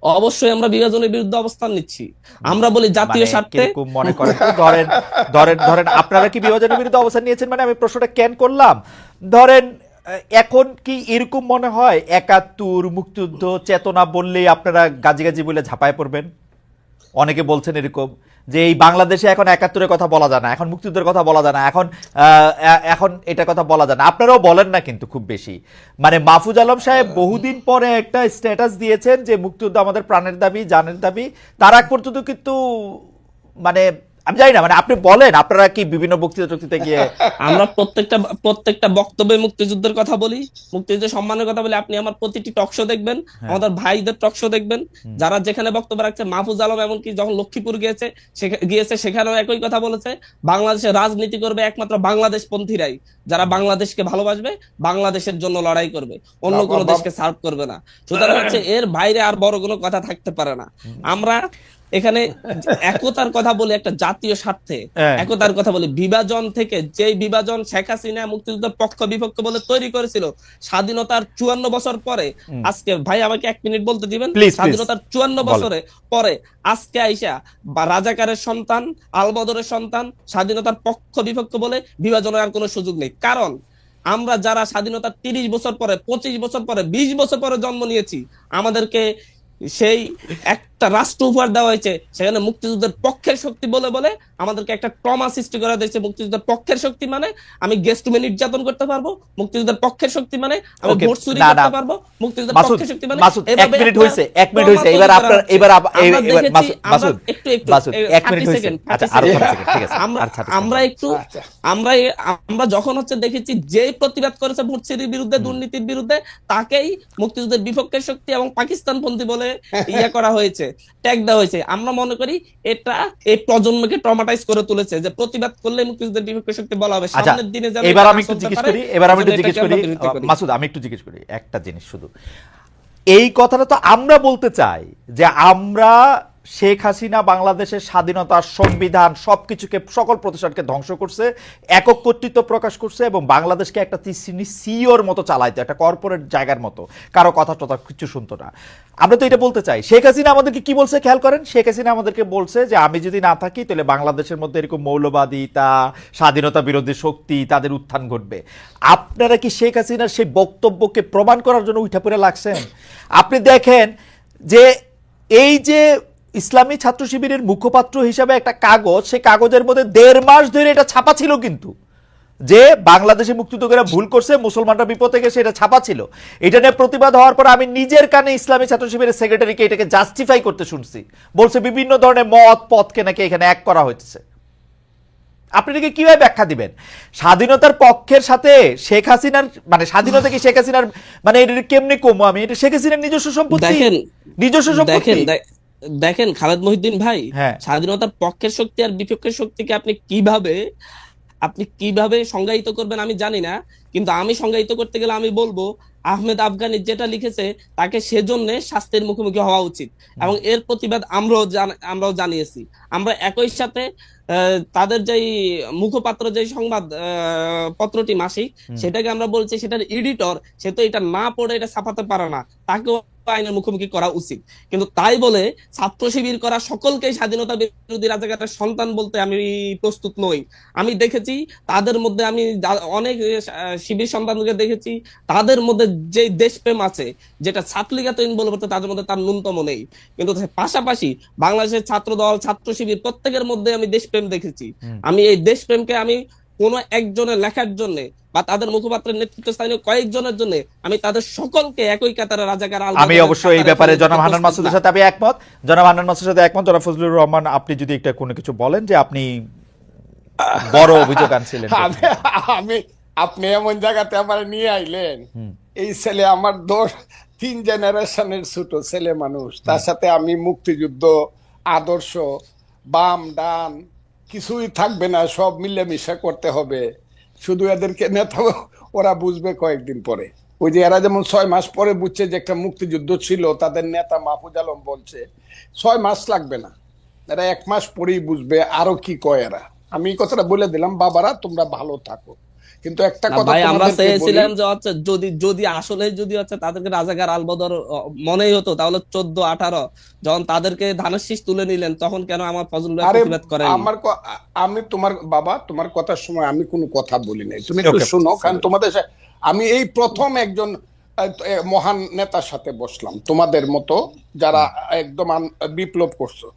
অবশ্যই আমরা বিভাজনের বিরুদ্ধে অবস্থান নিচ্ছি। আমরা বলি জাতীয় স্বার্থে। কিরকম মনে করেন তো? ধরেন ধরেন ধরেন আপনারা কি বিভাজনের বিরুদ্ধে অবস্থান নিয়েছেন, মানে আমি প্রশ্নটা কেন করলাম, ধরেন এখন কি এরকম মনে হয় 71 মুক্তিযুদ্ধ চেতনা বললেই আপনারা গাজি গাজি বলে ঝাঁপায় পড়বেন? অনেকে বলছেন এরকম যে এই বাংলাদেশে এখন 71-এর কথা বলা যায় না, এখন মুক্তিযুদ্ধের কথা বলা যায় না, এখন এটা কথা বলা যায় না। আপনারাও বলেন না কিন্তু খুব বেশি। মানে মাহফুজ আলম সাহেব বহুদিন পরে একটা স্ট্যাটাস দিয়েছেন যে মুক্তিযুদ্ধ আমাদের প্রাণের দাবি, জানের দাবি। তার আগ পর্যন্ত কিন্তু মানে আমি জানি না, মানে আপনি বলেন আপনারা কি বিভিন্ন বক্তৃতা গিয়ে আমরা প্রত্যেকটা বক্তব্যে মুক্তিযুদ্ধের কথা বলি, মুক্তিযুদ্ধের সম্মানের কথা বলি। আপনি আমার প্রতিটি টক শো দেখবেন, আমাদের ভাইদের টক শো দেখবেন, যারা যেখানে বক্তব্য রাখছে। মাহফুজ আলম এমনকি যখন লক্ষ্মীপুর গিয়েছে সেখানেও একই কথা বলেছে, বাংলাদেশে রাজনীতি করবে একমাত্র বাংলাদেশ পন্থীরাই, যারা বাংলাদেশকে ভালোবাসবে, বাংলাদেশের জন্য লড়াই করবে, অন্য কোনো দেশকে সার্ভ করবে না। সুতরাং হচ্ছে এর বাইরে আর বড় কোনো কথা থাকতে পারে না। আমরা এখানে একতার কথা বলি, একটা জাতীয় স্বার্থে একতার কথা বলি। বিভাজন থেকে, যে বিভাজন শেখ হাসিনা মুক্তিযুদ্ধের পক্ষ বিপক্ষ বলে তৈরি করেছিল, স্বাধীনতার 54 বছর পরে আজকে, ভাই আমাকে 1 মিনিট বলতে দিবেন, স্বাধীনতার 54 বছরে পরে আজকে আইসা বা রাজাকারের সন্তান, আলবদরের সন্তান স্বাধীনতার পক্ষ বিপক্ষ বলে বিভাজনের আর কোনো সুযোগ নেই। কারণ আমরা যারা স্বাধীনতার 30 বছর পরে, 25 বছর পরে, 20 বছর পরে জন্ম নিয়েছি, আমাদেরকে সেই একটা রাষ্ট্র উপহার দেওয়া হয়েছে, সেখানে মুক্তিযুদ্ধের পক্ষের শক্তি বলে বলে আমাদেরকে একটা ট্রমা সৃষ্টি করা দিয়েছে। মুক্তিযুদ্ধের পক্ষের শক্তি মানে আমি গেস্ট রুমে নির্যাতন করতে পারবো, মুক্তিযুদ্ধের পক্ষের শক্তি মানে আমি ভোট চুরি করতে পারবো, মুক্তিযুদ্ধের পক্ষের শক্তি মানে এক মিনিট হইছে এবার আপনার মাসুদ এক মিনিট হইছে। আচ্ছা আরো 5 সেকেন্ড, ঠিক আছে। আমরা যখন হচ্ছে দেখেছি যে প্রতিবাদ করেছে ভোট চুরির বিরুদ্ধে, দুর্নীতির বিরুদ্ধে, তাকেই মুক্তিযুদ্ধের বিপক্ষের শক্তি এবং পাকিস্তানপন্থী বলে ইয়া করা হয়েছে, ট্যাগ দেওয়া হয়েছে। আমরা মনে করি এটা এই প্রজন্মকে ট্রমাটাইজ করে তুলেছে, যে প্রতিবাদ করলে মুক্তিযুদ্ধের বিপক্ষে শক্তি বলা হবে। সামনের দিনে যেন এবার আমি একটু জিজ্ঞেস করি মাসুদ, আমি একটু জিজ্ঞেস করি একটা জিনিস শুধু। এই কথাটা তো আমরা বলতে চাই যে আমরা শেখ হাসিনা বাংলাদেশের স্বাধীনতা, সংবিধান সবকিছুকে, সকল প্রতিষ্ঠানকে ধ্বংস করছে, একক কর্তৃত্ব প্রকাশ করছে এবং বাংলাদেশকে একটা সিওর মতো চালাইতো, একটা কর্পোরেট জায়গার মতো, কারো কথা টথা কিছু শুনতো না। আমরা তো এটা বলতে চাই। শেখ হাসিনা আমাদেরকে কি বলছে খেয়াল করেন, শেখ হাসিনা আমাদেরকে বলছে যে আমি যদি না থাকি তাহলে বাংলাদেশের মধ্যে এরকম মৌলবাদিতা, স্বাধীনতা বিরোধী শক্তি, তাদের উত্থান ঘটবে। আপনারা কি শেখ হাসিনার সেই বক্তব্যকে প্রমাণ করার জন্য উঠে পড়ে লাগছেন? আপনি দেখেন যে এই যে ইসলামী ছাত্র শিবিরের মুখপাত্র হিসাবে একটা কাগজ, সেই কাগজের মধ্যে 1.5 মাস ধরে এটা ছাপা ছিল, কিন্তু যে বাংলাদেশে মুক্তিযুদ্ধরা ভুল করছে, মুসলমানরা বিপদে গেছে, এটা ছাপা ছিল। এটা নিয়ে প্রতিবাদ হওয়ার পর আমি নিজের কানে ইসলামী ছাত্র শিবিরের সেক্রেটারিকে এটাকে জাস্টিফাই করতে শুনছি, বলছে বিভিন্ন ধরনের মত পথকে নাকি এখানে এক করা হয়েছে। আপনি এটাকে কিভাবে ব্যাখ্যা দিবেন? স্বাধীনতার পক্ষের সাথে শেখ হাসিনার, মানে স্বাধীনতা কি শেখ হাসিনার, মানে এটা কেমনে কমো আমি, এটা শেখ হাসিনার নিজস্ব সম্পত্তি, নিজস্ব সম্পত্তি। দেখেন খালেদ মহিউদ্দিন ভাই, স্বাধীনতার পক্ষের শক্তি আর বিপক্ষের শক্তিকে আপনি কিভাবে সংজ্ঞায়িত করবেন আমি জানি না, কিন্তু আমি সংজ্ঞায়িত করতে গেলে আমি বলবো আহমেদ আফগানি যেটা লিখেছে তাকে সেজন্য শাস্তির মুখোমুখি হওয়া উচিত, এবং এর প্রতিবাদ আমরাও জানিয়েছি। আমরা একই সাথে তাদের যেই মুখপাত্র, যে সংবাদ পত্রটি মাসিক, সেটাকে আমরা বলছি সেটার এডিটর, সে তো এটা না পড়ে এটা ছাপাতে পারে না, তাকেও আইনের মুখোমুখি করা উচিত। কিন্তু তাই বলে ছাত্র শিবির করা সকলকে স্বাধীনতা বিরোধী রাজাকারের সন্তান বলতে আমি প্রস্তুত নই। আমি দেখেছি তাদের মধ্যে, আমি অনেক শিবির সন্তানকে দেখেছি, তাদের মধ্যে যে দেশপ্রেম আছে, যেটা ছাত্রলীগ এত ইনভলভ, তাদের মধ্যে তার ন্যূনতম নেই। কিন্তু পাশাপাশি বাংলাদেশের ছাত্র দল, ছাত্র শিবির প্রত্যেকের মধ্যে আমি দেশপ্রেম দেখেছি। আমি এই দেশপ্রেমকে আমি কোন একজনের লেখার জন্য বা তাদের মুখপাত্রের নেতৃত্ব স্থানীয় কয়েকজনের জন্য, আমি তাদের সকলকে একই কাতারে রাজাকার। আমি অবশ্যই এই ব্যাপারে জনাব হান্নান মাসুদের সাথে আমি একমত, জনাব হান্নান মাসুদের সাথে একমত। জনাব ফজলুর রহমান, আপনি যদি একটা কোনো কিছু বলেন যে আপনি বড় অভিযোগ আনছিলেন। আপনি এমন জায়গাতে আমার নিয়ে আইলেন, এই ছেলে আমার 3 জেনারেশনের ছোট ছেলে মানুষ, তার সাথে আমি মুক্তিযুদ্ধ, আদর্শ, বাম ডান কিছুই থাকবে না, সব মিলেমিশে করতে হবে। শুধু এদেরকে নেতা ওরা বুঝবে কয়েকদিন পরে। ওই যে এরা যেমন 6 মাস পরে বুঝছে যে একটা মুক্তিযুদ্ধ ছিল, তাদের নেতা মাহফুজ আলম বলছে 6 মাস লাগবে না, এরা 1 মাস পরেই বুঝবে আরো কি কয় এরা। আমি এই কথাটা বলে দিলাম, বাবারা তোমরা ভালো থাকো, কিন্তু একটা না কথা ভাই, আমরা তোমাদেরকে বলি, চেয়েছিলাম যে হচ্ছে যদি যদি আসলে যদি হচ্ছে তাদেরকে রাজাকার আলবদর মনেই হতো, তাহলে 14-18 যখন তাদেরকে ধানের শীষ তুলে নিলেন, তখন কেন আমার ফজল ভাই আরে প্রতিবাদ করেন? আমি তোমার বাবা, তোমার কথার সময় আমি কোনো কথা বলি নাই, তুমি একটু ওকে, শুনো, কারণ তোমাদের আমি এই প্রথম একজন মহান নেতার সাথে বসলাম তোমাদের মতো, যারা একদম বিপ্লব করছো।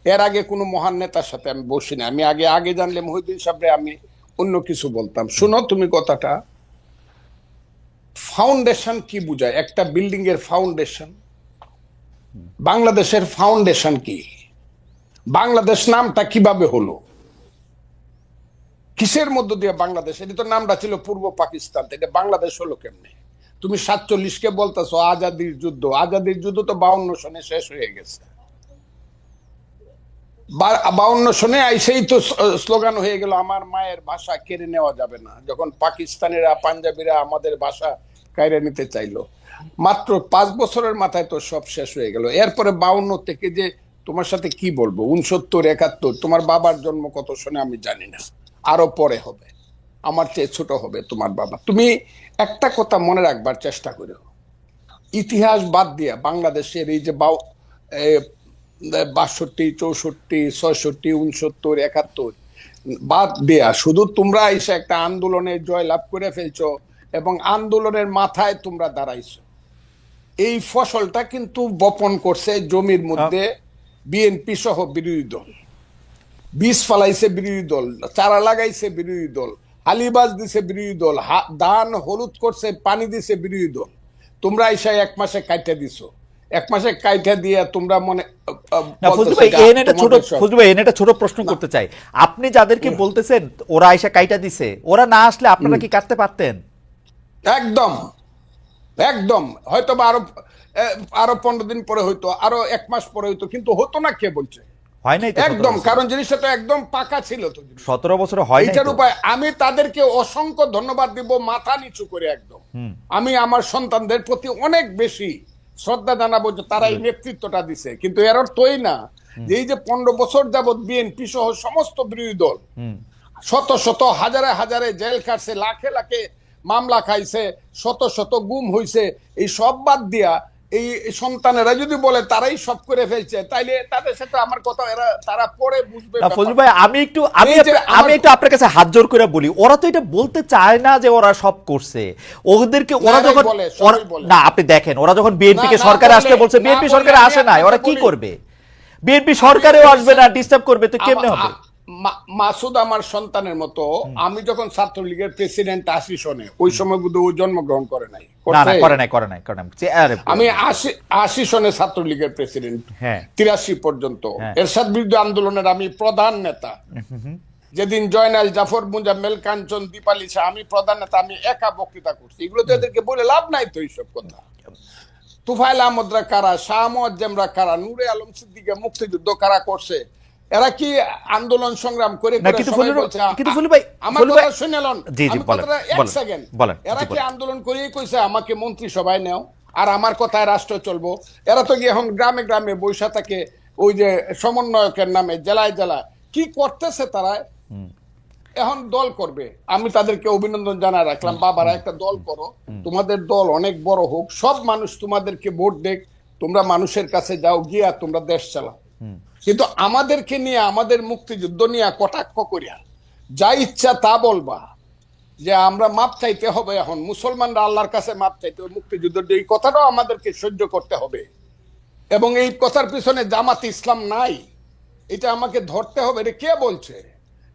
এর আগে কোনো মহান নেতার সাথে আমি বসি না। আমি আগে আগে জানলে মহিউদ্দিন সাহেবরে আমি অন্য কিছু বলতাম। শুনো তুমি কথাটা, ফাউন্ডেশন কি বুঝায়? একটা বিল্ডিং এর ফাউন্ডেশন, বাংলাদেশের ফাউন্ডেশন কি? বাংলাদেশ নামটা কিভাবে হলো? কিসের মধ্য দিয়ে বাংলাদেশ? এটা তো নামটা ছিল পূর্ব পাকিস্তান, এটা বাংলাদেশ হলো কেমনে? তুমি 47-কে বলতেছো আজাদির যুদ্ধ, আজাদির যুদ্ধ তো 52 সনে শেষ হয়ে গেছে। 52 সনে আইসেই তো স্লোগান হয়ে গেল আমার মায়ের ভাষা কেড়ে নেওয়া যাবে না, যখন পাকিস্তানিরা পাঞ্জাবিরা আমাদের ভাষা কাইরে নিতে চাইলো। মাত্র 5 বছরের মাথায় তো সব শেষ হয়ে গেল। এরপরে 52 থেকে যে তোমার সাথে কি বলবো, 69, 71, তোমার বাবার জন্ম কত সনে আমি জানি না, আরো পরে হবে, আমার চেয়ে ছোট হবে তোমার বাবা। তুমি একটা কথা মনে রাখবার চেষ্টা করো, ইতিহাস বাদ দিয়া বাংলাদেশের এই যে 62, 64, 66, 69, 71 বাদ দেয়া, শুধু তোমরা এসে একটা আন্দোলনে জয়লাভ করে ফেলছো এবং আন্দোলনের মাথায় তোমরা দাঁড়াইছো। এই ফসলটা কিন্তু বপন করছে জমির মধ্যে বিএনপি সহ বিরোধী দল, বীজ ফালাইছে বিরোধী দল, চারা লাগাইছে বিরোধী দল, হালিবাজ দিছে বিরোধী দল, ধান হলুদ করছে, পানি দিছে বিরোধী দল। তোমরা এসে 1 মাসে কাইটা দিছো, 1 মাসে কাইটা দিয়ে তোমরা মনে না ফজলু ভাই, ফজলু ভাই একটা ছোট প্রশ্ন করতে চাই। আপনি যাদেরকে বলতেছেন ওরা আইসা কাইটা দিছে, ওরা না আসলে আপনারা কি কাটতে পারতেন? একদম একদম, হয়তো বা আরো 15 দিন পরে হইতো, আরো 1 মাস পরে হইতো, কিন্তু হতো না। কে বলছে হয় নাই তো? একদম, কারণ জিনিসটা তো একদম পাকা ছিল তো। 17 বছরে হয় নাই এইটার তো? উপায় আমি তাদেরকে অসংখ্য ধন্যবাদ দিব, মাথা নিচু করে একদম। আমি আমার সন্তানদের প্রতি অনেক বেশি শ্রদ্ধা জানাবো যে তারা এই নেতৃত্বটা দিছে, কিন্তু এর অর্থই না যে এই যে 15 বছর যাবৎ বিএনপি সহ সমস্ত বিরোধী দল শত শত হাজারে হাজারে জেল কাটছে, লাখে লাখে মামলা খাইছে, শত শত গুম হইছে, এই সব বাদ দিয়া এই সন্তানেরা যদি বলে তারাই সব করে ফেলছে, তাইলে তাদের সাথে আমার কথা তারা পরে বুঝবে। না ফজলু ভাই, আমি একটু আপনার কাছে হাত জোর করে বলি, ওরা তো এটা বলতে চায় না যে ওরা সব করছে। ওদেরকে ওরা যখন না, আপনি দেখেন, ওরা যখন বিএনপি কে সরকারে আসতে বলছে, বিএনপি সরকারে আসে না, ওরা কি করবে? বিএনপি সরকারেও আসবে না, ডিস্টার্ব করবে, তো কেমনে হবে? মাসুদ আমার সন্তানের মতো। আমি যখন ছাত্রলীগের প্রেসিডেন্ট 80 সনে, ওই সময় বুধ ও জন্মগ্রহণ করে নাই। আমি 80 সনে ছাত্রলীগের প্রেসিডেন্ট, 83 পর্যন্ত এরশাদ বিরুদ্ধে আন্দোলনের আমি প্রধান নেতা। যেদিন জয়নাল, জাফর, মুজাম্মেল, কাঞ্চন, দীপালি শাহ, আমি প্রধান নেতা, আমি একা বক্তৃতা করছি। এগুলো তো এদেরকে বলে লাভ নাই তো এইসব কথা। তুফাইল আহমদরা কারা, শাহ মুয়াজ্জেমরা কারা, নূরে আলম সিদ্দিকে মুক্তিযুদ্ধ কারা করছে, এরা কি আন্দোলন সংগ্রাম করে? এরা কি আন্দোলন করেই কইছে আমাকে মন্ত্রিসভায় নেও আর আমার কথায় রাষ্ট্র চলবো? এরা তো গিয়ে এখন গ্রামে গ্রামে বৈশা থাকে, ওই যে সমন্বয়কের নামে জেলায় জেলায় কি করতেছে তারা। এখন দল করবে, আমি তাদেরকে অভিনন্দন জানাই রাখলাম, বাবারা একটা দল করো, তোমাদের দল অনেক বড় হোক, সব মানুষ তোমাদেরকে ভোট দেখ, তোমরা মানুষের কাছে যাও, গিয়া তোমরা দেশ চালাও। কিন্তু আমাদেরকে নিয়ে, আমাদের মুক্তিযুদ্ধ নিয়ে কটাক্ষ করিয়া যা ইচ্ছা তা বলবা যে আমরা মাপ চাইতে হবে, এখন মুসলমানরা আল্লাহর কাছে মাপ চাইতে হবে মুক্তিযুদ্ধের, এই কথাটাও আমাদেরকে সহ্য করতে হবে। এবং এই কথার পিছনে জামাত ইসলাম নাই, এটা আমাকে ধরতে হবে। এটা কে বলছে?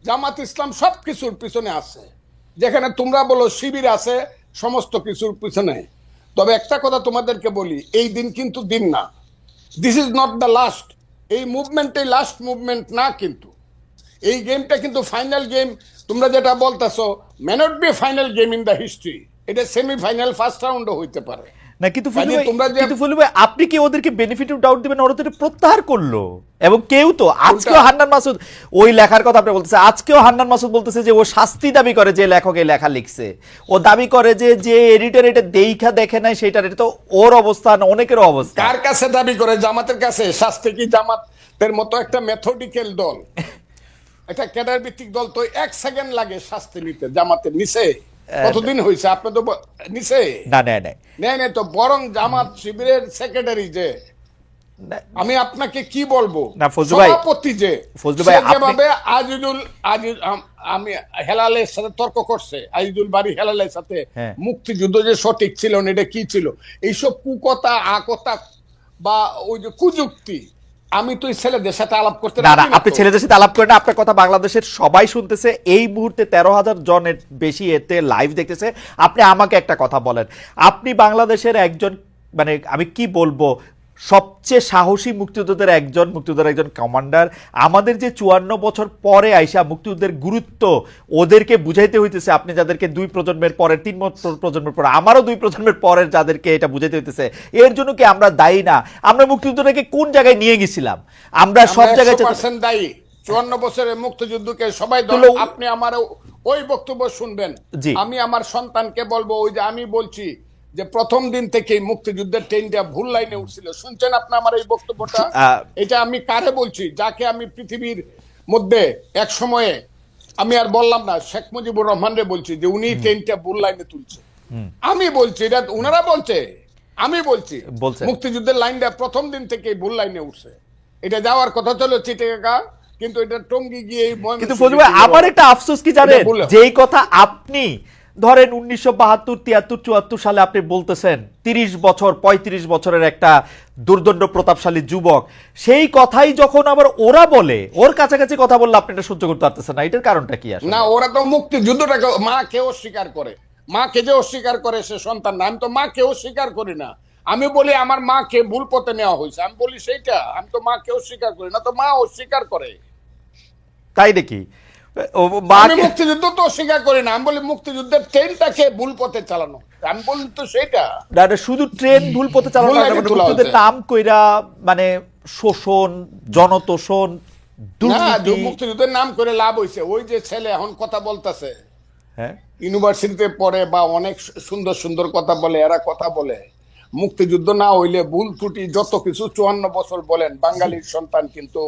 জামাত ইসলাম সব কিছুর পিছনে আছে, যেখানে তোমরা বলো শিবির আছে সমস্ত কিছুর পিছনে। তবে একটা কথা তোমাদেরকে বলি, এই দিন কিন্তু দিন না, this is not the last. এই মুভমেন্টে লাস্ট মুভমেন্ট না, কিন্তু এই গেমটা কিন্তু ফাইনাল গেম। তোমরা যেটা বলতেছো may not be final game in the history, এটা সেমিফাইনাল, ফার্স্ট রাউন্ডও হইতে পারে। না কিন্তু কাজে তোমরা যে ফজলু ভাই আপনি কি ওদেরকে বেনিফিট অফ ডাউট দিবেন? ওরা তো এটা প্রত্যাহার করলো, এবং কেউ তো আজকেও হান্নান মাসুদ ওই লেখার কথা আপনি বলতেছে, আজকেও হান্নান মাসুদ বলতেছে যে ও শাস্তি দাবি করে যে লেখক এই লেখা লিখছে, ও দাবি করে যে যে এডিটর এটা দেখা দেখে নাই সেটার, এটা তো ওর অবস্থা না অনেকের অবস্থা। কার কাছে দাবি করে? জামাতের কাছে। শাস্তি কি জামাতের মতো একটা মেথডিক্যাল দল, একটা ক্যাডার ভিত্তিক দল, তো 1 সেকেন্ড লাগে শাস্তি নিতে। জামাতের নিছে কতদিন হয়েছে? আপনি তো নিছে না নেই তো, বরং জামাত শিবিরের সেক্রেটারি যে, আমি আপনাকে কি বলবো, না ফজলু ভাই, সভাপতি যে, ফজলু ভাই যেভাবে আমি হেলালের সাথে তর্ক করছে, আজিজুল বাড়ি হেলালের সাথে, মুক্তিযুদ্ধ যে সঠিক ছিল না এটা কি ছিল, এইসব কুকথা আকথা বা ওই যে কুযুক্তি, আমি তো ছেলেদের সাথে আলাপ করতে না আপনি ছেলেদের সাথে আলাপ করেন না, আপনার কথা বাংলাদেশের সবাই শুনতেছে, এই মুহূর্তে 13,000 জনের বেশি এতে লাইভ দেখতেছে। আপনি আমাকে একটা কথা বলেন, আপনি বাংলাদেশের একজন, মানে আমি কি বলবো, সবচেয়ে সাহসী মুক্তিযোদ্ধাদের একজন কমান্ডার, আমাদের যে 54 বছর পরে আইসা মুক্তিযুদ্ধের গুরুত্ব ওদেরকে বুঝাইতে হইতেছে, আপনি যাদেরকে 2 প্রজন্মের পরে, 3 প্রজন্মের পরে, আমারও 2 প্রজন্মের পরের যাদেরকে এটা বুঝাইতে হইতেছে, এর জন্য কি আমরা দায়ী না? আমরা মুক্তিযুদ্ধটাকে কোন জায়গায় নিয়ে গেছিলাম? আমরা সব জায়গায় দায়ী। 54 বছরের মুক্তিযুদ্ধকে সবাই, আপনি আমার ওই বক্তব্য শুনবেন, আমি আমার সন্তানকে বলবো, ওই যে আমি বলছি যে প্রথম দিন থেকে মুক্তিযুদ্ধের ট্রেনটা ভুল লাইনে উঠছিল, শুনছেন আপনি আমার এই বক্তব্যটা? এটা আমি কারে বলছি? যাকে আমি পৃথিবীর মধ্যে এক সময়ে, আমি আর বললাম না, শেখ মুজিবুর রহমান রে বলছি যে উনি ট্রেনটা ভুল লাইনে তুলছে। আমি বলছি, এটা উনারা বলছে, আমি বলছি মুক্তিযুদ্ধের লাইনটা প্রথম দিন থেকে ভুল লাইনে উঠছে। এটা যাওয়ার কথা ছিল চিটাগাং, কিন্তু এটা টঙ্গী গিয়ে, কিন্তু ফজলু ভাই আমার একটা আফসোস কি জানেন, যেই কথা আপনি ধরেন 1972, 73, 74 সালে আপনি বলতেছেন, 30 বছর 35 বছরের একটা দুর্দণ্ড প্রতাপশালী যুবক, সেই কথাই যখন আবার ওরা বলে, ওর কাছাকাছি কথা বললে আপনি এটা সহ্য করতে পারতেছেন না, এটার কারণটা কি? আসলে না, ওরা তো মুক্তিযুদ্ধটাকে মাকে অস্বীকার করে, মাকে যে অস্বীকার করে সে সন্তান না। আমি তো মাকে অস্বীকার করি না, আমি বলি আমার মাকে ভুল পথে নেওয়া হয়েছে, আমি বলি সেইটা। আমি তো মাকে অস্বীকার করি না, তো মা অস্বীকার করে, তাই দেখি। আমি মুক্তিযুদ্ধ তো অস্বীকার করি না, আমি বলি মুক্তিযুদ্ধের ট্রেনটাকে ভুল পথে চালানো, আমি বলি তো সেটা। শুধু ট্রেন ভুল পথে চালানো, মুক্তিযুদ্ধের নাম কইরা মানে শোষণ, জনতোষণ, মুক্তিযুদ্ধের নাম করে লাভ হয়েছে। ওই যে ছেলে এখন কথা বলতেছে, ইউনিভার্সিটিতে পড়ে বা অনেক সুন্দর সুন্দর কথা বলে, এরা কথা বলে মুক্তিযুদ্ধ না হইলে ভুল ত্রুটি যত কিছু 54 বছর বলেন, বাঙালির সন্তান কিন্তু